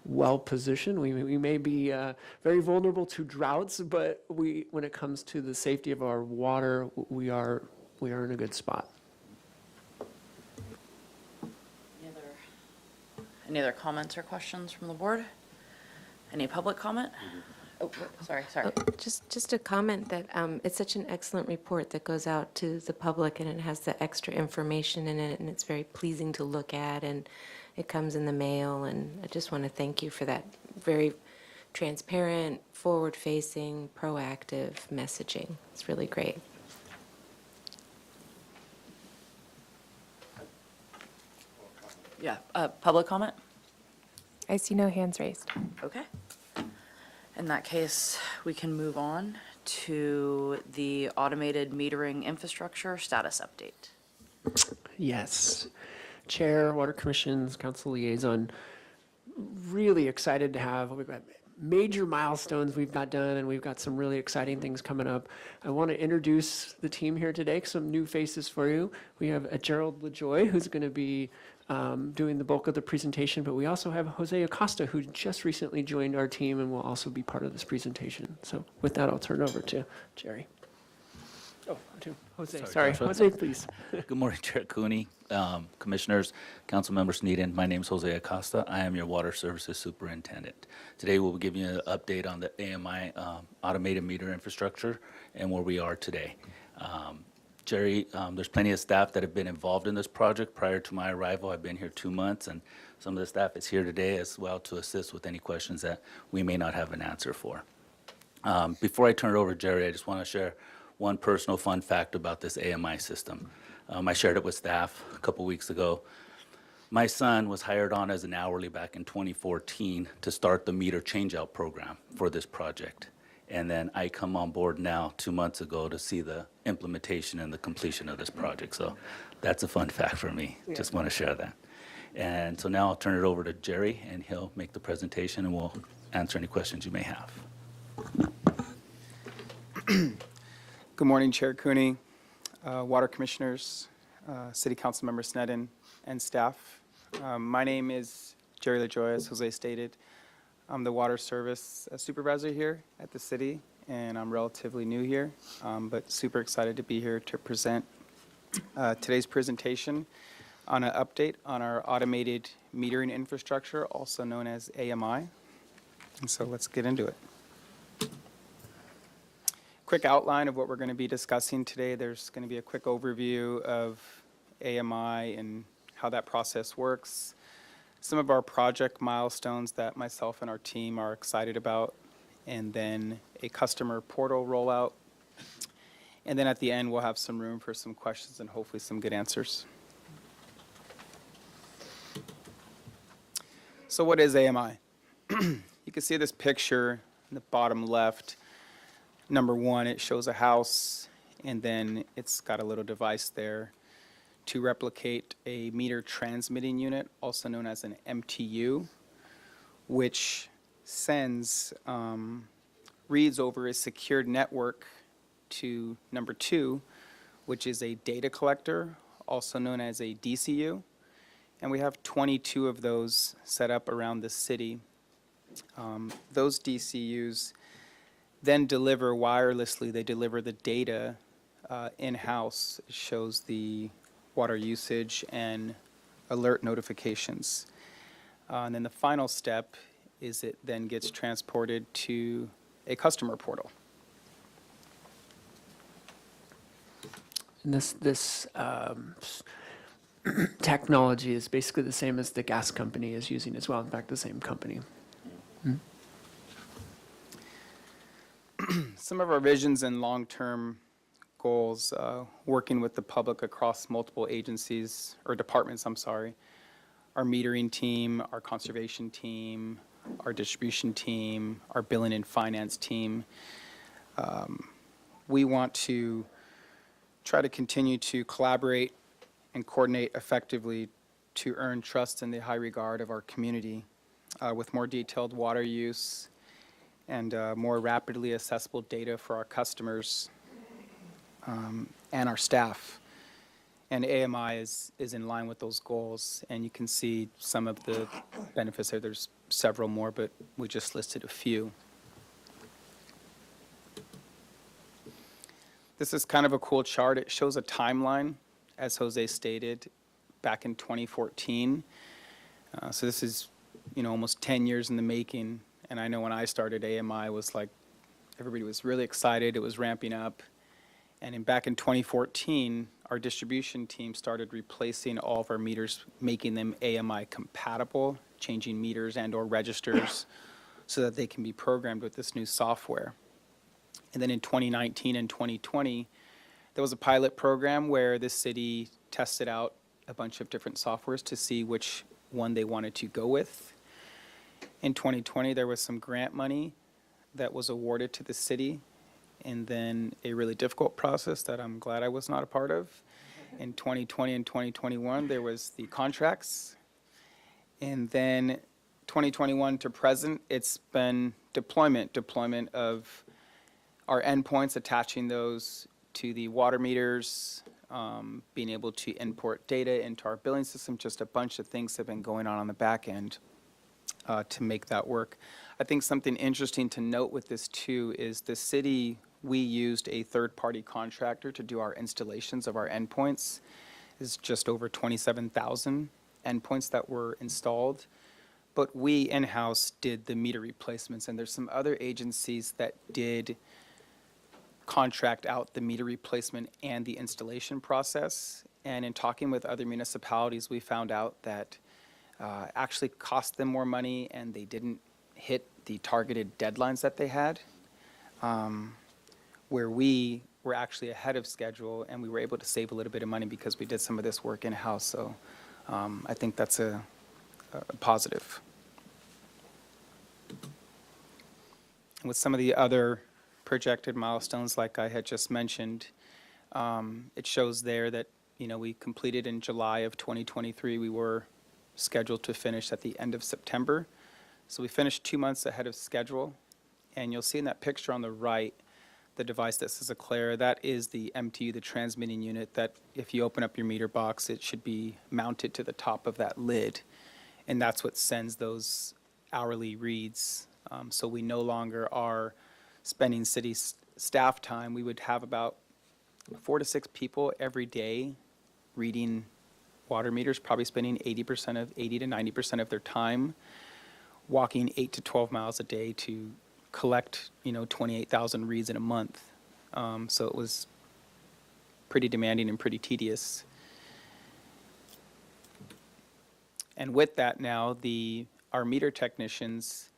well positioned. We may be very vulnerable to droughts, but when it comes to the safety of our water, we are in a good spot.
Any other comments or questions from the board? Any public comment? Oh, sorry.
Just a comment that it's such an excellent report that goes out to the public, and it has the extra information in it, and it's very pleasing to look at, and it comes in the mail, and I just want to thank you for that very transparent, forward-facing, proactive messaging. It's really great.
Yeah, public comment?
I see no hands raised.
Okay. In that case, we can move on to the automated metering infrastructure status update.
Yes. Chair, Water Commissions, Council Liaison, really excited to have, we've got major milestones we've got done, and we've got some really exciting things coming up. I want to introduce the team here today, some new faces for you. We have Gerald LaJoy, who's going to be doing the bulk of the presentation, but we also have Jose Acosta, who just recently joined our team and will also be part of this presentation. So with that, I'll turn it over to Jerry. Oh, to Jose, sorry.
Joshua.
Jose, please.
Good morning, Chair Cooney, Commissioners, Council Members Sneeden. My name is Jose Acosta. I am your Water Services Superintendent. Today, we'll be giving you an update on the AMI automated meter infrastructure and where we are today. Jerry, there's plenty of staff that have been involved in this project. Prior to my arrival, I've been here 2 months, and some of the staff is here today as well to assist with any questions that we may not have an answer for. Before I turn it over to Jerry, I just want to share one personal fun fact about this AMI system. I shared it with staff a couple weeks ago. My son was hired on as an hourly back in 2014 to start the meter changeout program for this project. And then I come on board now 2 months ago to see the implementation and the completion of this project. So that's a fun fact for me. Just want to share that. And so now I'll turn it over to Jerry, and he'll make the presentation, and we'll answer any questions you may have.
Good morning, Chair Cooney, Water Commissioners, City Council Member Sneeden, and staff. My name is Jerry LaJoy, as Jose stated. I'm the Water Service Supervisor here at the city, and I'm relatively new here, but super excited to be here to present today's presentation on an update on our automated metering infrastructure, also known as AMI. And so let's get into it. Quick outline of what we're going to be discussing today. There's going to be a quick overview of AMI and how that process works. Some of our project milestones that myself and our team are excited about, and then a customer portal rollout. And then at the end, we'll have some room for some questions and hopefully some good answers. So what is AMI? You can see this picture in the bottom left. Number one, it shows a house, and then it's got a little device there to replicate a meter transmitting unit, also known as an MTU, which sends reads over a secured network to number two, which is a data collector, also known as a DCU. And we have 22 of those set up around the city. Those DCUs then deliver wirelessly, they deliver the data in-house. It shows the water usage and alert notifications. And then the final step is it then gets transported to a customer portal.
And this technology is basically the same as the gas company is using as well. In fact, the same company.
Some of our visions and long-term goals, working with the public across multiple agencies, or departments, I'm sorry, our metering team, our conservation team, our distribution team, our billing and finance team. We want to try to continue to collaborate and coordinate effectively to earn trust and the high regard of our community with more detailed water use and more rapidly accessible data for our customers and our staff. And AMI is in line with those goals, and you can see some of the benefits there. There's several more, but we just listed a few. This is kind of a cool chart. It shows a timeline, as Jose stated, back in 2014. So this is, almost 10 years in the making. And I know when I started, AMI was like, everybody was really excited. It was ramping up. And back in 2014, our distribution team started replacing all of our meters, making them AMI compatible, changing meters and/or registers so that they can be programmed with this new software. And then in 2019 and 2020, there was a pilot program where the city tested out a bunch of different softwares to see which one they wanted to go with. In 2020, there was some grant money that was awarded to the city, and then a really difficult process that I'm glad I was not a part of. In 2020 and 2021, there was the contracts. And then 2021 to present, it's been deployment of our endpoints, attaching those to the water meters, being able to import data into our billing system, just a bunch of things have been going on the back end to make that work. I think something interesting to note with this too is the city, we used a third-party contractor to do our installations of our endpoints. It's just over 27,000 endpoints that were installed. But we in-house did the meter replacements, and there's some other agencies that did contract out the meter replacement and the installation process. And in talking with other municipalities, we found out that actually cost them more money, and they didn't hit the targeted deadlines that they had, where we were actually ahead of schedule, and we were able to save a little bit of money because we did some of this work in-house. So I think that's a positive. And with some of the other projected milestones, like I had just mentioned, it shows there that, we completed in July of 2023. We were scheduled to finish at the end of September. So we finished 2 months ahead of schedule. And you'll see in that picture on the right, the device that says Aclara, that is the MTU, the transmitting unit, that if you open up your meter box, it should be mounted to the top of that lid. And that's what sends those hourly reads. So we no longer are spending city staff time. We would have about 4 to 6 people every day reading water meters, probably spending 80 to 90% of their time walking 8 to 12 miles a day to collect, 28,000 reads in a month. So it was pretty demanding and pretty tedious. And with that now, our meter technicians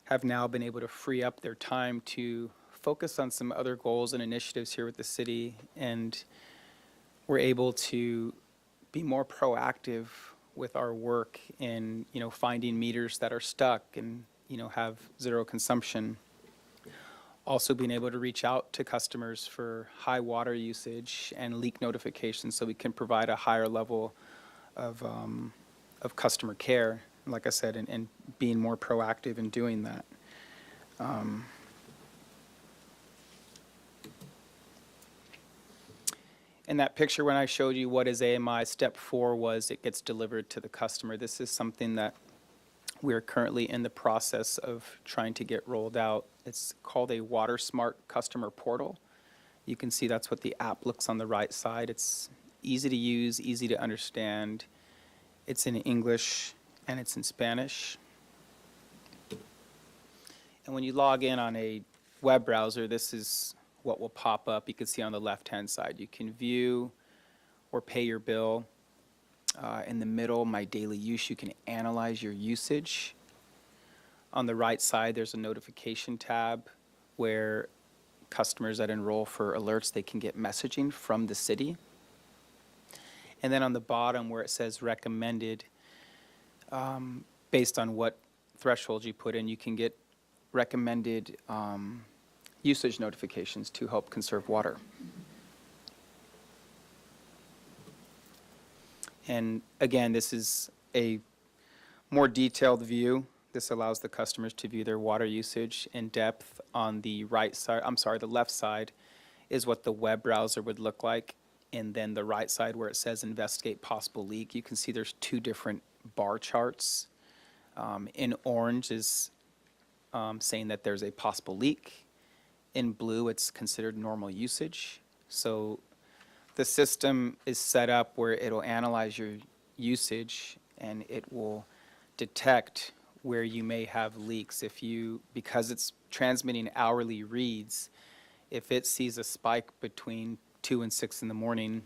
have now been able to free up their time to focus on some other goals and initiatives here with the city, and we're able to be more proactive with our work in, finding meters that are stuck and, have zero consumption. Also being able to reach out to customers for high water usage and leak notifications so we can provide a higher level of customer care, like I said, and being more proactive in doing that. In that picture, when I showed you what is AMI, step 4 was it gets delivered to the customer. This is something that we're currently in the process of trying to get rolled out. It's called a WaterSmart customer portal. You can see that's what the app looks on the right side. It's easy to use, easy to understand. It's in English and it's in Spanish. And when you log in on a web browser, this is what will pop up. You can see on the left-hand side. You can view or pay your bill. In the middle, my daily use, you can analyze your usage. On the right side, there's a notification tab where customers that enroll for alerts, they can get messaging from the city. And then on the bottom where it says recommended, based on what thresholds you put in, you can get recommended usage notifications to help conserve water. And again, this is a more detailed view. This allows the customers to view their water usage in depth. On the the left side is what the web browser would look like. And then the right side where it says investigate possible leak, you can see there's 2 different bar charts. In orange is saying that there's a possible leak. In blue, it's considered normal usage. So the system is set up where it'll analyze your usage and it will detect where you may have leaks. Because it's transmitting hourly reads, if it sees a spike between 2 and 6 in the morning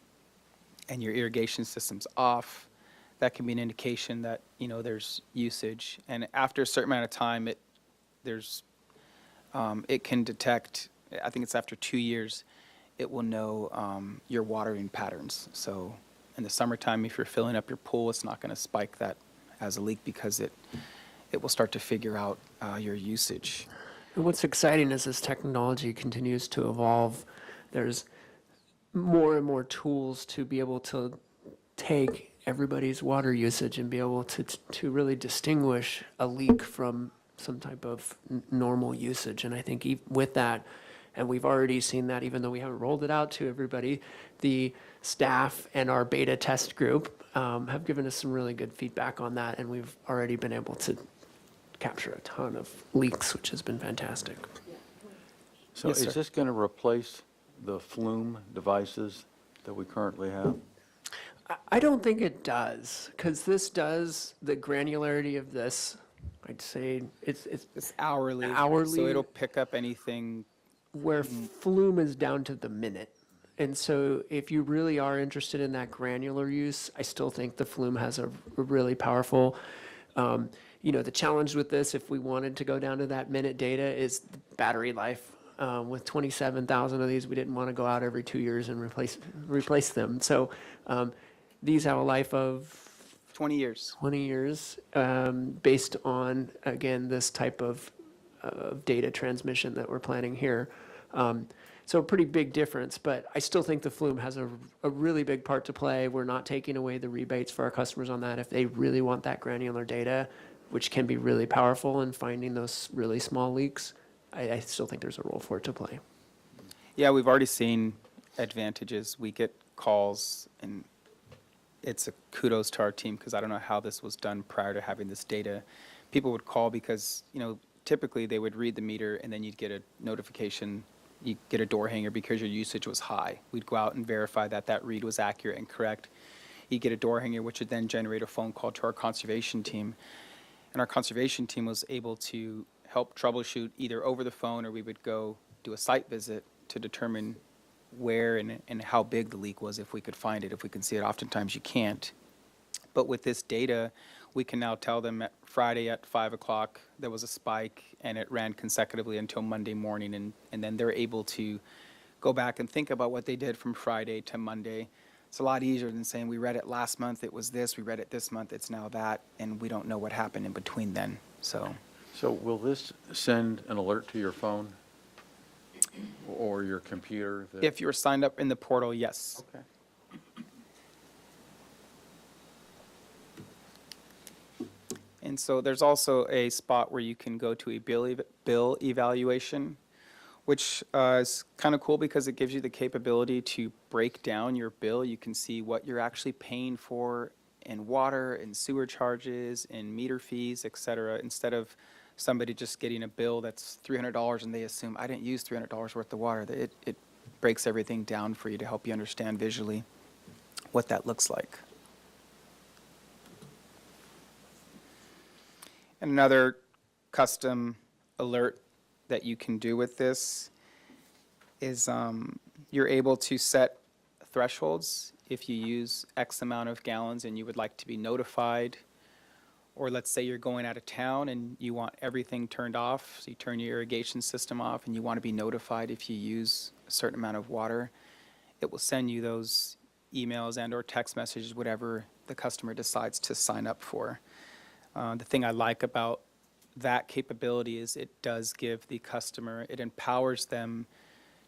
and your irrigation system's off, that can be an indication that, there's usage. And after a certain amount of time, it can detect, I think it's after 2 years, it will know your watering patterns. So in the summertime, if you're filling up your pool, it's not going to spike that as a leak because it will start to figure out your usage.
And what's exciting as this technology continues to evolve, there's more and more tools to be able to take everybody's water usage and be able to really distinguish a leak from some type of normal usage. And I think with that, and we've already seen that even though we haven't rolled it out to everybody, the staff and our beta test group have given us some really good feedback on that, and we've already been able to capture a ton of leaks, which has been fantastic.
So
Yes,
is
sir.
this going to replace the flume devices that we currently have?
I don't think it does, because this does, the granularity of this, I'd say it's
It's hourly.
Hourly.
So it'll pick up anything.
where flume is down to the minute. And so if you really are interested in that granular use, I still think the flume has a really powerful, the challenge with this, if we wanted to go down to that minute data, is the battery life. With 27,000 of these, we didn't want to go out every 2 years and replace them. So these have a life of
20 years.
20 years, based on, again, this type of data transmission that we're planning here. So a pretty big difference, but I still think the flume has a really big part to play. We're not taking away the rebates for our customers on that if they really want that granular data, which can be really powerful in finding those really small leaks. I still think there's a role for it to play.
Yeah, we've already seen advantages. We get calls, and it's a kudos to our team because I don't know how this was done prior to having this data. People would call because, typically they would read the meter and then you'd get a notification, you get a door hanger because your usage was high. We'd go out and verify that that read was accurate and correct. You'd get a door hanger, which would then generate a phone call to our conservation team. And our conservation team was able to help troubleshoot either over the phone, or we would go do a site visit to determine where and how big the leak was, if we could find it, if we can see it. Oftentimes you can't. But with this data, we can now tell them at Friday at 5 o'clock there was a spike and it ran consecutively until Monday morning, and then they're able to go back and think about what they did from Friday to Monday. It's a lot easier than saying we read it last month, it was this, we read it this month, it's now that, and we don't know what happened in between then.
So will this send an alert to your phone or your computer?
If you're signed up in the portal, yes.
Okay.
And so there's also a spot where you can go to a bill evaluation, which is kind of cool because it gives you the capability to break down your bill. You can see what you're actually paying for in water and sewer charges and meter fees, et cetera, instead of somebody just getting a bill that's $300 and they assume, I didn't use $300 worth of water. It breaks everything down for you to help you understand visually what that looks like. And another custom alert that you can do with this is you're able to set thresholds if you use X amount of gallons and you would like to be notified. Or let's say you're going out of town and you want everything turned off, so you turn your irrigation system off and you want to be notified if you use a certain amount of water. It will send you those emails and or text messages, whatever the customer decides to sign up for. The thing I like about that capability is it does give the customer, it empowers them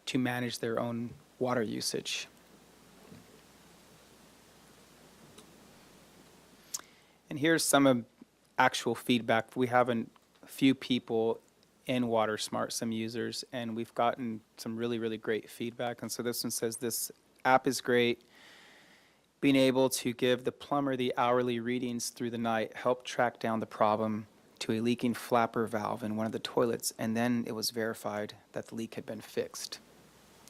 to manage their own water usage. And here's some actual feedback. We have a few people in WaterSmart, some users, and we've gotten some really, really great feedback. And so this one says, this app is great. Being able to give the plumber the hourly readings through the night helped track down the problem to a leaking flapper valve in one of the toilets, and then it was verified that the leak had been fixed.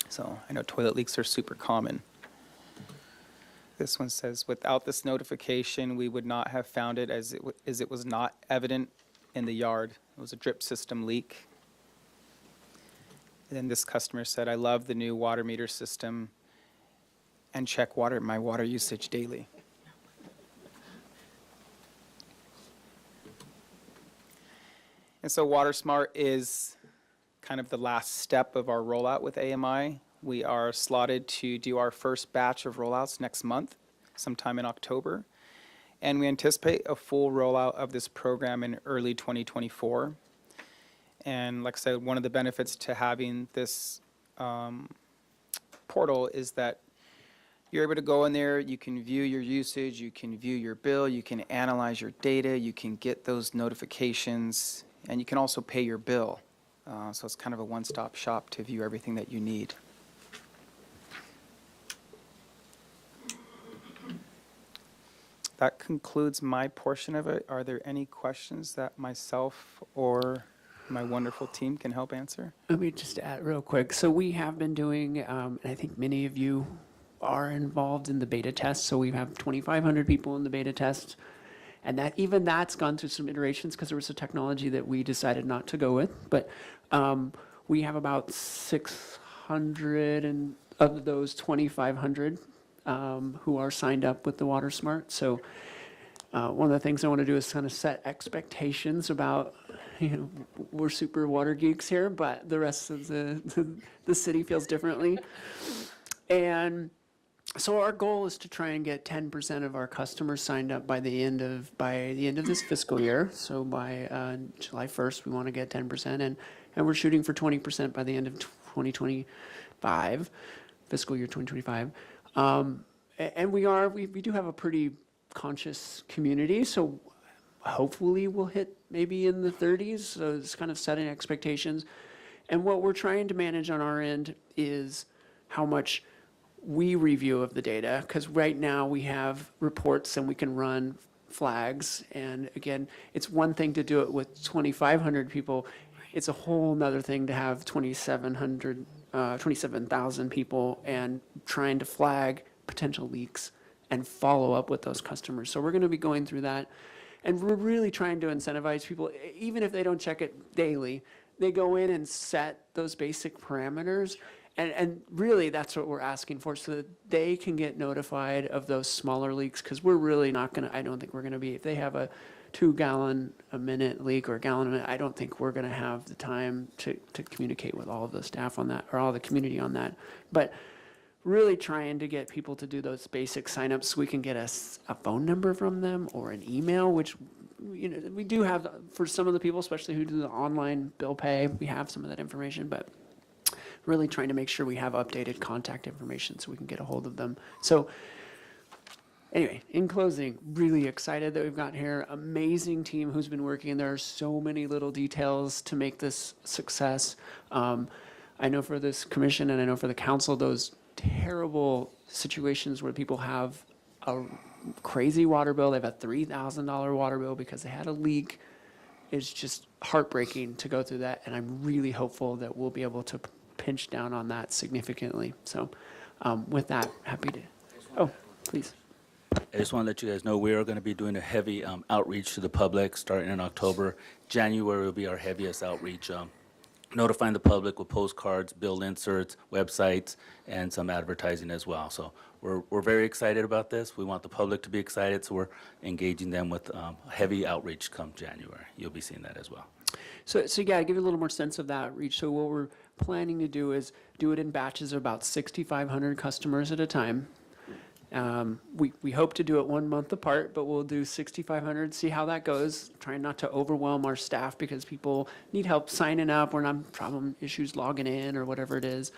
So I know toilet leaks are super common. This one says, without this notification, we would not have found it as it was not evident in the yard. It was a drip system leak. And then this customer said, I love the new water meter system and check my water usage daily. And so WaterSmart is kind of the last step of our rollout with AMI. We are slotted to do our first batch of rollouts next month, sometime in October. And we anticipate a full rollout of this program in early 2024. And like I said, one of the benefits to having this portal is that you're able to go in there, you can view your usage, you can view your bill, you can analyze your data, you can get those notifications, and you can also pay your bill. So it's kind of a one-stop shop to view everything that you need. That concludes my portion of it. Are there any questions that myself or my wonderful team can help answer?
Let me just add real quick. So we have been doing, and I think many of you are involved in the beta test. So we have 2,500 people in the beta test. And that's gone through some iterations because there was a technology that we decided not to go with. But we have about 600 of those 2,500 who are signed up with the WaterSmart. So one of the things I want to do is kind of set expectations about, we're super water geeks here, but the rest of the city feels differently. And so our goal is to try and get 10% of our customers signed up by the end of this fiscal year. So by July 1st, we want to get 10%, and we're shooting for 20% by the end of 2025, fiscal year 2025. And we do have a pretty conscious community, so hopefully we'll hit maybe in the 30s. So it's kind of setting expectations. And what we're trying to manage on our end is how much we review of the data, because right now we have reports and we can run flags. And again, it's one thing to do it with 2,500 people. It's a whole nother thing to have 27,000 people and trying to flag potential leaks and follow up with those customers. So we're going to be going through that. And we're really trying to incentivize people, even if they don't check it daily, they go in and set those basic parameters. And really, that's what we're asking for, so that they can get notified of those smaller leaks, because we're really not going to, I don't think we're going to be, if they have a 2-gallon-a-minute leak or a gallon a minute, I don't think we're going to have the time to communicate with all of the staff on that, or all the community on that. But really trying to get people to do those basic signups so we can get a phone number from them or an email, which we do have for some of the people, especially who do the online bill pay. We have some of that information, but really trying to make sure we have updated contact information so we can get a hold of them. So anyway, in closing, really excited that we've got here. Amazing team who's been working. There are so many little details to make this success. I know for this commission and I know for the council, those terrible situations where people have a crazy water bill, they have a $3,000 water bill because they had a leak. It's just heartbreaking to go through that, and I'm really hopeful that we'll be able to pinch down on that significantly. So with that, happy to, please.
I just want to let you guys know we are going to be doing a heavy outreach to the public starting in October. January will be our heaviest outreach, notifying the public with postcards, bill inserts, websites, and some advertising as well. So we're very excited about this. We want the public to be excited, so we're engaging them with heavy outreach come January. You'll be seeing that as well.
So yeah, to give you a little more sense of that reach. So what we're planning to do is do it in batches of about 6,500 customers at a time. We hope to do it 1 month apart, but we'll do 6,500, see how that goes. Trying not to overwhelm our staff because people need help signing up or not problem issues logging in or whatever it is.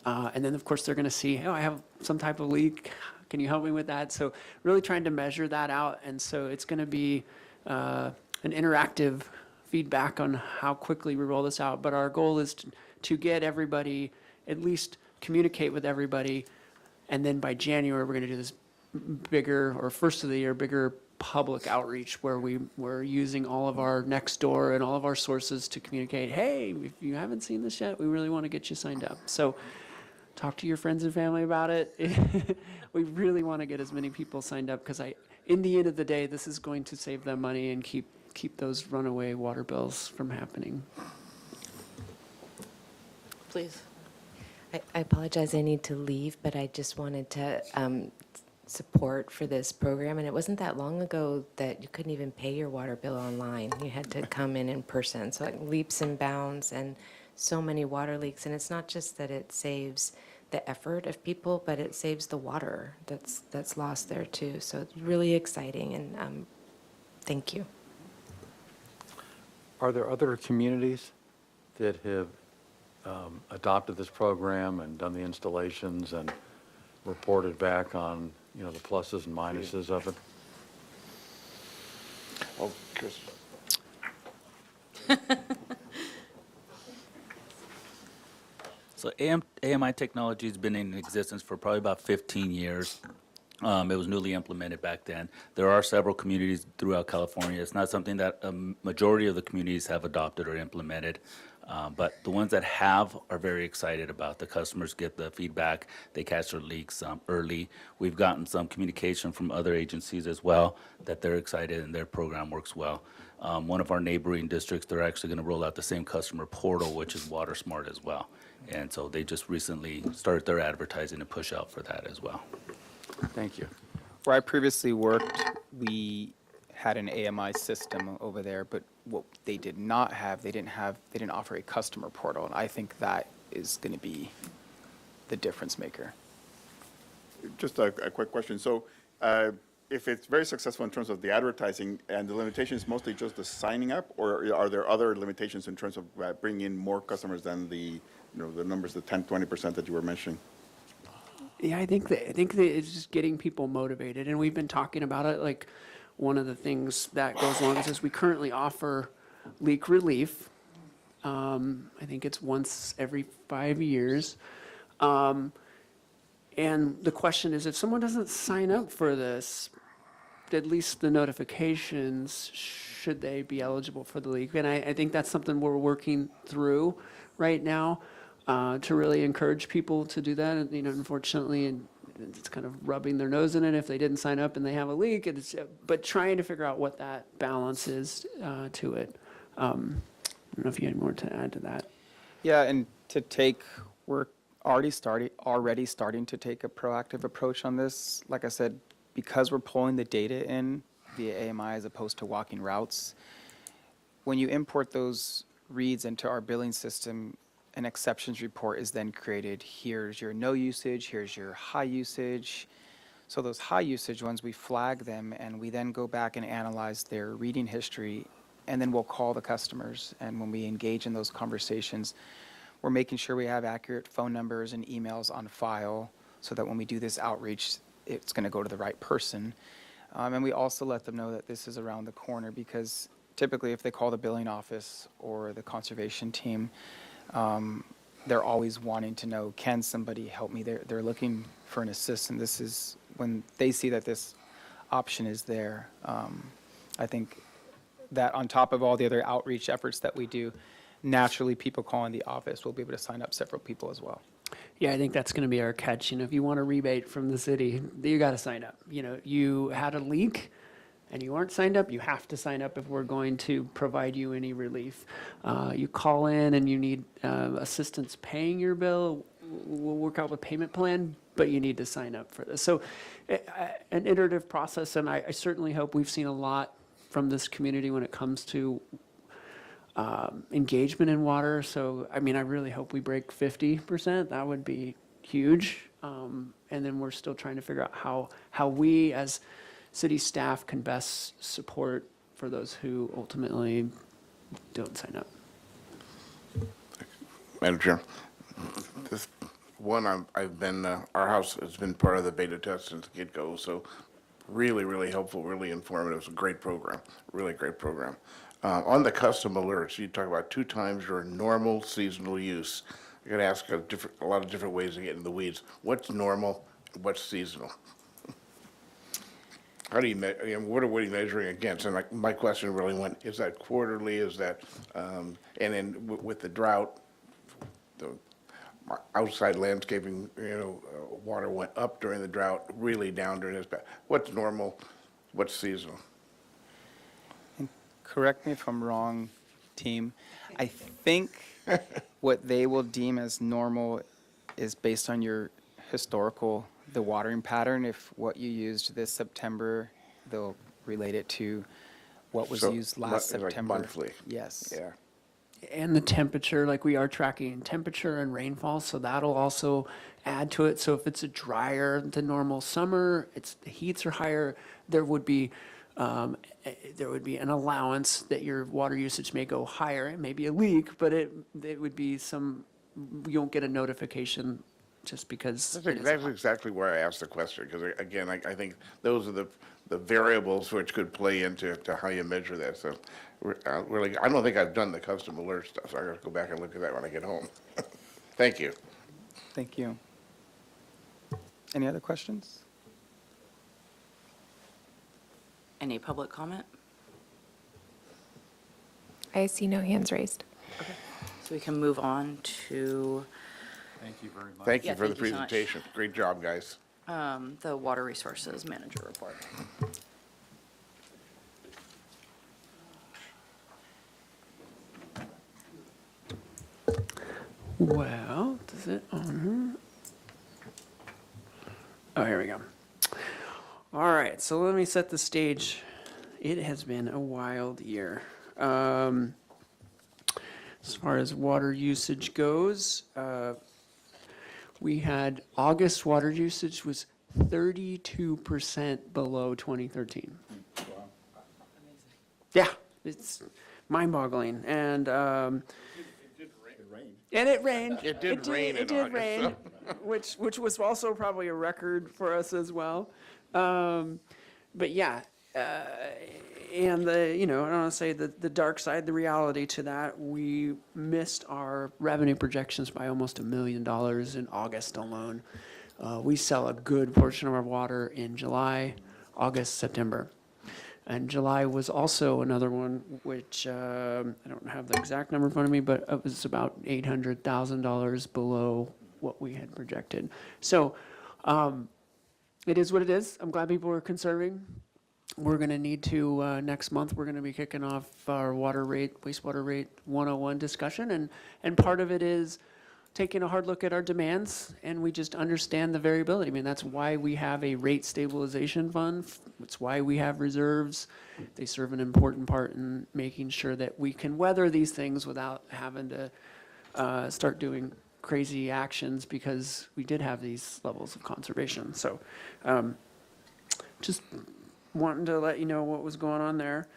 And then of course they're going to see, I have some type of leak. Can you help me with that? So really trying to measure that out. And so it's going to be an interactive feedback on how quickly we roll this out. But our goal is to get everybody, at least communicate with everybody. And then by January, we're going to do this bigger, or first of the year, bigger public outreach where we're using all of our Nextdoor and all of our sources to communicate, hey, if you haven't seen this yet, we really want to get you signed up. So talk to your friends and family about it. We really want to get as many people signed up because in the end of the day, this is going to save them money and keep those runaway water bills from happening.
Please.
I apologize, I need to leave, but I just wanted to support for this program. And it wasn't that long ago that you couldn't even pay your water bill online. You had to come in person. So it leaps and bounds and so many water leaks. And it's not just that it saves the effort of people, but it saves the water that's lost there too. So it's really exciting, and thank you.
Are there other communities that have adopted this program and done the installations and reported back on, the pluses and minuses of it?
Oh, Chris.
So AMI technology has been in existence for probably about 15 years. It was newly implemented back then. There are several communities throughout California. It's not something that a majority of the communities have adopted or implemented. But the ones that have are very excited about. The customers get the feedback. They catch their leaks early. We've gotten some communication from other agencies as well that they're excited and their program works well. One of our neighboring districts, they're actually going to roll out the same customer portal, which is WaterSmart as well. And so they just recently started their advertising to push out for that as well.
Thank you.
Where I previously worked, we had an AMI system over there, but what they did not have, they didn't offer a customer portal, and I think that is going to be the difference maker.
Just a quick question. So if it's very successful in terms of the advertising and the limitation is mostly just the signing up, or are there other limitations in terms of bringing in more customers than the numbers, the 10, 20% that you were mentioning?
Yeah, I think that it's just getting people motivated, and we've been talking about it. Like, one of the things that goes along is we currently offer leak relief. I think it's once every 5 years. And the question is, if someone doesn't sign up for this, at least the notifications, should they be eligible for the leak? And I think that's something we're working through right now to really encourage people to do that. And, unfortunately, it's kind of rubbing their nose in it if they didn't sign up and they have a leak. But trying to figure out what that balance is to it. I don't know if you had more to add to that.
Yeah, and we're already starting to take a proactive approach on this. Like I said, because we're pulling the data in via AMI as opposed to walking routes, when you import those reads into our billing system, an exceptions report is then created. Here's your no usage, here's your high usage. So those high usage ones, we flag them, and we then go back and analyze their reading history, and then we'll call the customers. And when we engage in those conversations, we're making sure we have accurate phone numbers and emails on file so that when we do this outreach, it's going to go to the right person. And we also let them know that this is around the corner, because typically if they call the billing office or the conservation team, they're always wanting to know, can somebody help me? They're looking for an assist, and this is when they see that this option is there. I think that on top of all the other outreach efforts that we do, naturally people calling the office will be able to sign up several people as well.
Yeah, I think that's going to be our catch. If you want a rebate from the city, you got to sign up. You had a leak and you aren't signed up, you have to sign up if we're going to provide you any relief. You call in and you need assistance paying your bill, we'll work out a payment plan, but you need to sign up for this. So an iterative process, and I certainly hope we've seen a lot from this community when it comes to engagement in water. So, I really hope we break 50%. That would be huge. And then we're still trying to figure out how we as city staff can best support for those who ultimately don't sign up.
Madam Chair, this one, our house has been part of the beta test since the get-go, so really, really helpful, really informative. It's a great program, really great program. On the custom alerts, you talk about 2 times your normal seasonal use. You're going to ask a lot of different ways to get in the weeds. What's normal? What's seasonal? How do you what are we measuring against? And my question really went: is that quarterly? Is that and then with the drought, outside landscaping, water went up during the drought, really down during this. What's normal? What's seasonal?
Correct me if I'm wrong, team. I think what they will deem as normal is based on your the watering pattern. If what you used this September, they'll relate it to what was
So,
used last
like
September.
monthly.
Yes.
Yeah.
And the temperature, like we are tracking temperature and rainfall, so that'll also add to it. So if it's a drier than normal summer, the heats are higher, there would be an allowance that your water usage may go higher. It may be a leak, but it would be you won't get a notification just because.
That's exactly where I asked the question, because again, I think those are the variables which could play into how you measure that. So really, I don't think I've done the custom alert stuff, so I gotta go back and look at that when I get home. Thank you.
Thank you. Any other questions?
Any public comment?
I see no hands raised.
So we can move on to
Thank you very much.
Thank you
Yeah,
for the
thank you so much.
presentation. Great job, guys.
the Water Resources Manager report.
Well, does it on here? Oh, here we go. All right, so let me set the stage. It has been a wild year. As far as water usage goes, we had August water usage was 32% below 2013. Yeah, it's mind-boggling, and it rained.
It did rain in
It did
August,
rain, which was also probably a record for us as well. But yeah, and I don't want to say the dark side, the reality to that, we missed our revenue projections by almost $1 million in August alone. We sell a good portion of our water in July, August, September. And July was also another one, which I don't have the exact number in front of me, but it was about $800,000 below what we had projected. So it is what it is. I'm glad people are conserving. We're going to need to, next month, we're going to be kicking off our wastewater rate 101 discussion. And part of it is taking a hard look at our demands, and we just understand the variability. I mean, that's why we have a rate stabilization fund. It's why we have reserves. They serve an important part in making sure that we can weather these things without having to start doing crazy actions, because we did have these levels of conservation. So just wanting to let you know what was going on there.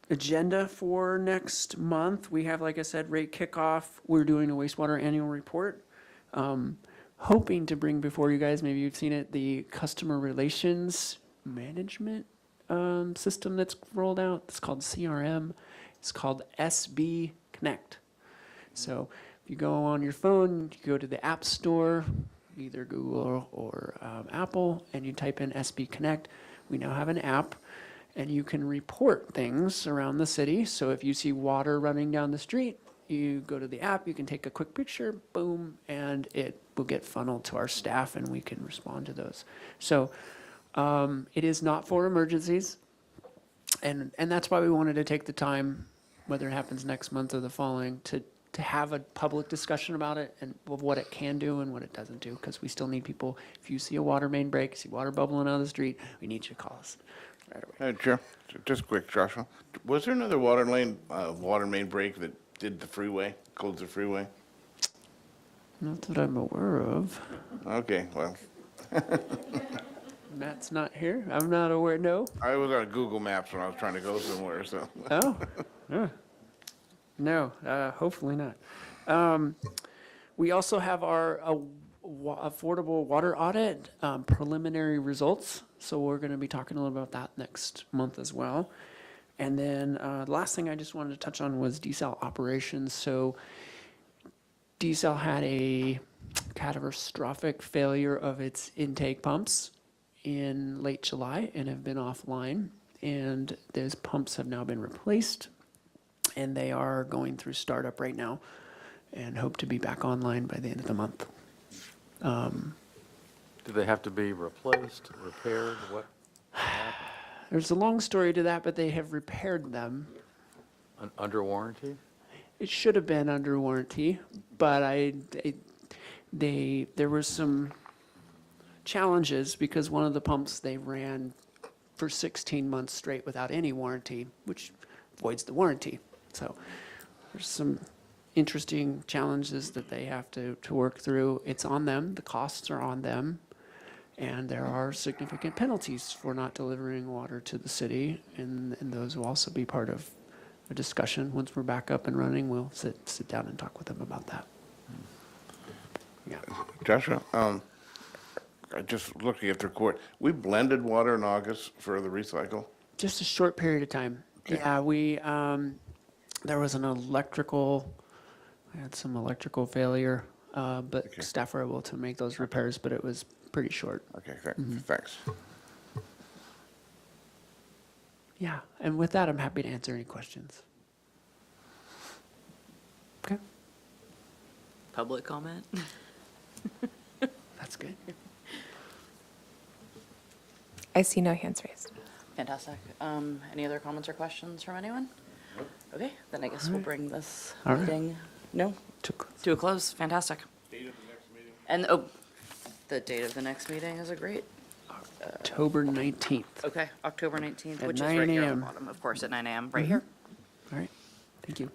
Agenda for next month, we have, like I said, rate kickoff. We're doing a wastewater annual report. Hoping to bring before you guys, maybe you've seen it, the customer relations management system that's rolled out. It's called CRM. It's called SB Connect. So if you go on your phone, you go to the App Store, either Google or Apple, and you type in SB Connect. We now have an app, and you can report things around the city. So if you see water running down the street, you go to the app, you can take a quick picture, boom, and it will get funneled to our staff, and we can respond to those. So it is not for emergencies, and that's why we wanted to take the time, whether it happens next month or the following, to have a public discussion about it and of what it can do and what it doesn't do, because we still need people. If you see a water main break, see water bubbling out of the street, we need you to call us right away.
Chair, just quick, Joshua. Was there another water main break that did the freeway, closed the freeway?
Not that I'm aware of.
Okay, well,
Matt's not here. I'm not aware, no.
I was on Google Maps when I was trying to go somewhere, so.
Oh, no, hopefully not. We also have our affordable water audit preliminary results. So we're going to be talking a little about that next month as well. And then the last thing I just wanted to touch on was desal operations. So desal had a catastrophic failure of its intake pumps in late July and have been offline. And those pumps have now been replaced, and they are going through startup right now. and hope to be back online by the end of the month.
Do they have to be replaced, repaired, what?
There's a long story to that, but they have repaired them.
Under warranty?
It should have been under warranty, but there were some challenges because one of the pumps they ran for 16 months straight without any warranty, which voids the warranty. So there's some interesting challenges that they have to work through. It's on them, the costs are on them, and there are significant penalties for not delivering water to the city, and those will also be part of a discussion. Once we're back up and running, we'll sit down and talk with them about that. Yeah.
Joshua, just looking at the report, we blended water in August for the recycle?
Just a short period of time.
Okay.
Yeah, there was I had some electrical failure, but
Okay.
staff were able to make those repairs, but it was pretty short.
Okay, thanks.
Yeah, and with that, I'm happy to answer any questions. Okay,
Public comment?
that's good.
I see no hands raised.
Fantastic. Any other comments or questions from anyone? Okay, then I guess we'll bring this
All right.
meeting, no, to a close. Fantastic.
Date of the next meeting?
And, the date of the next meeting is a great,
October 19th.
okay, October 19th,
At
which is
9
right here on the
a.m.
bottom, of course, at 9 a.m., right here.
All right, thank you.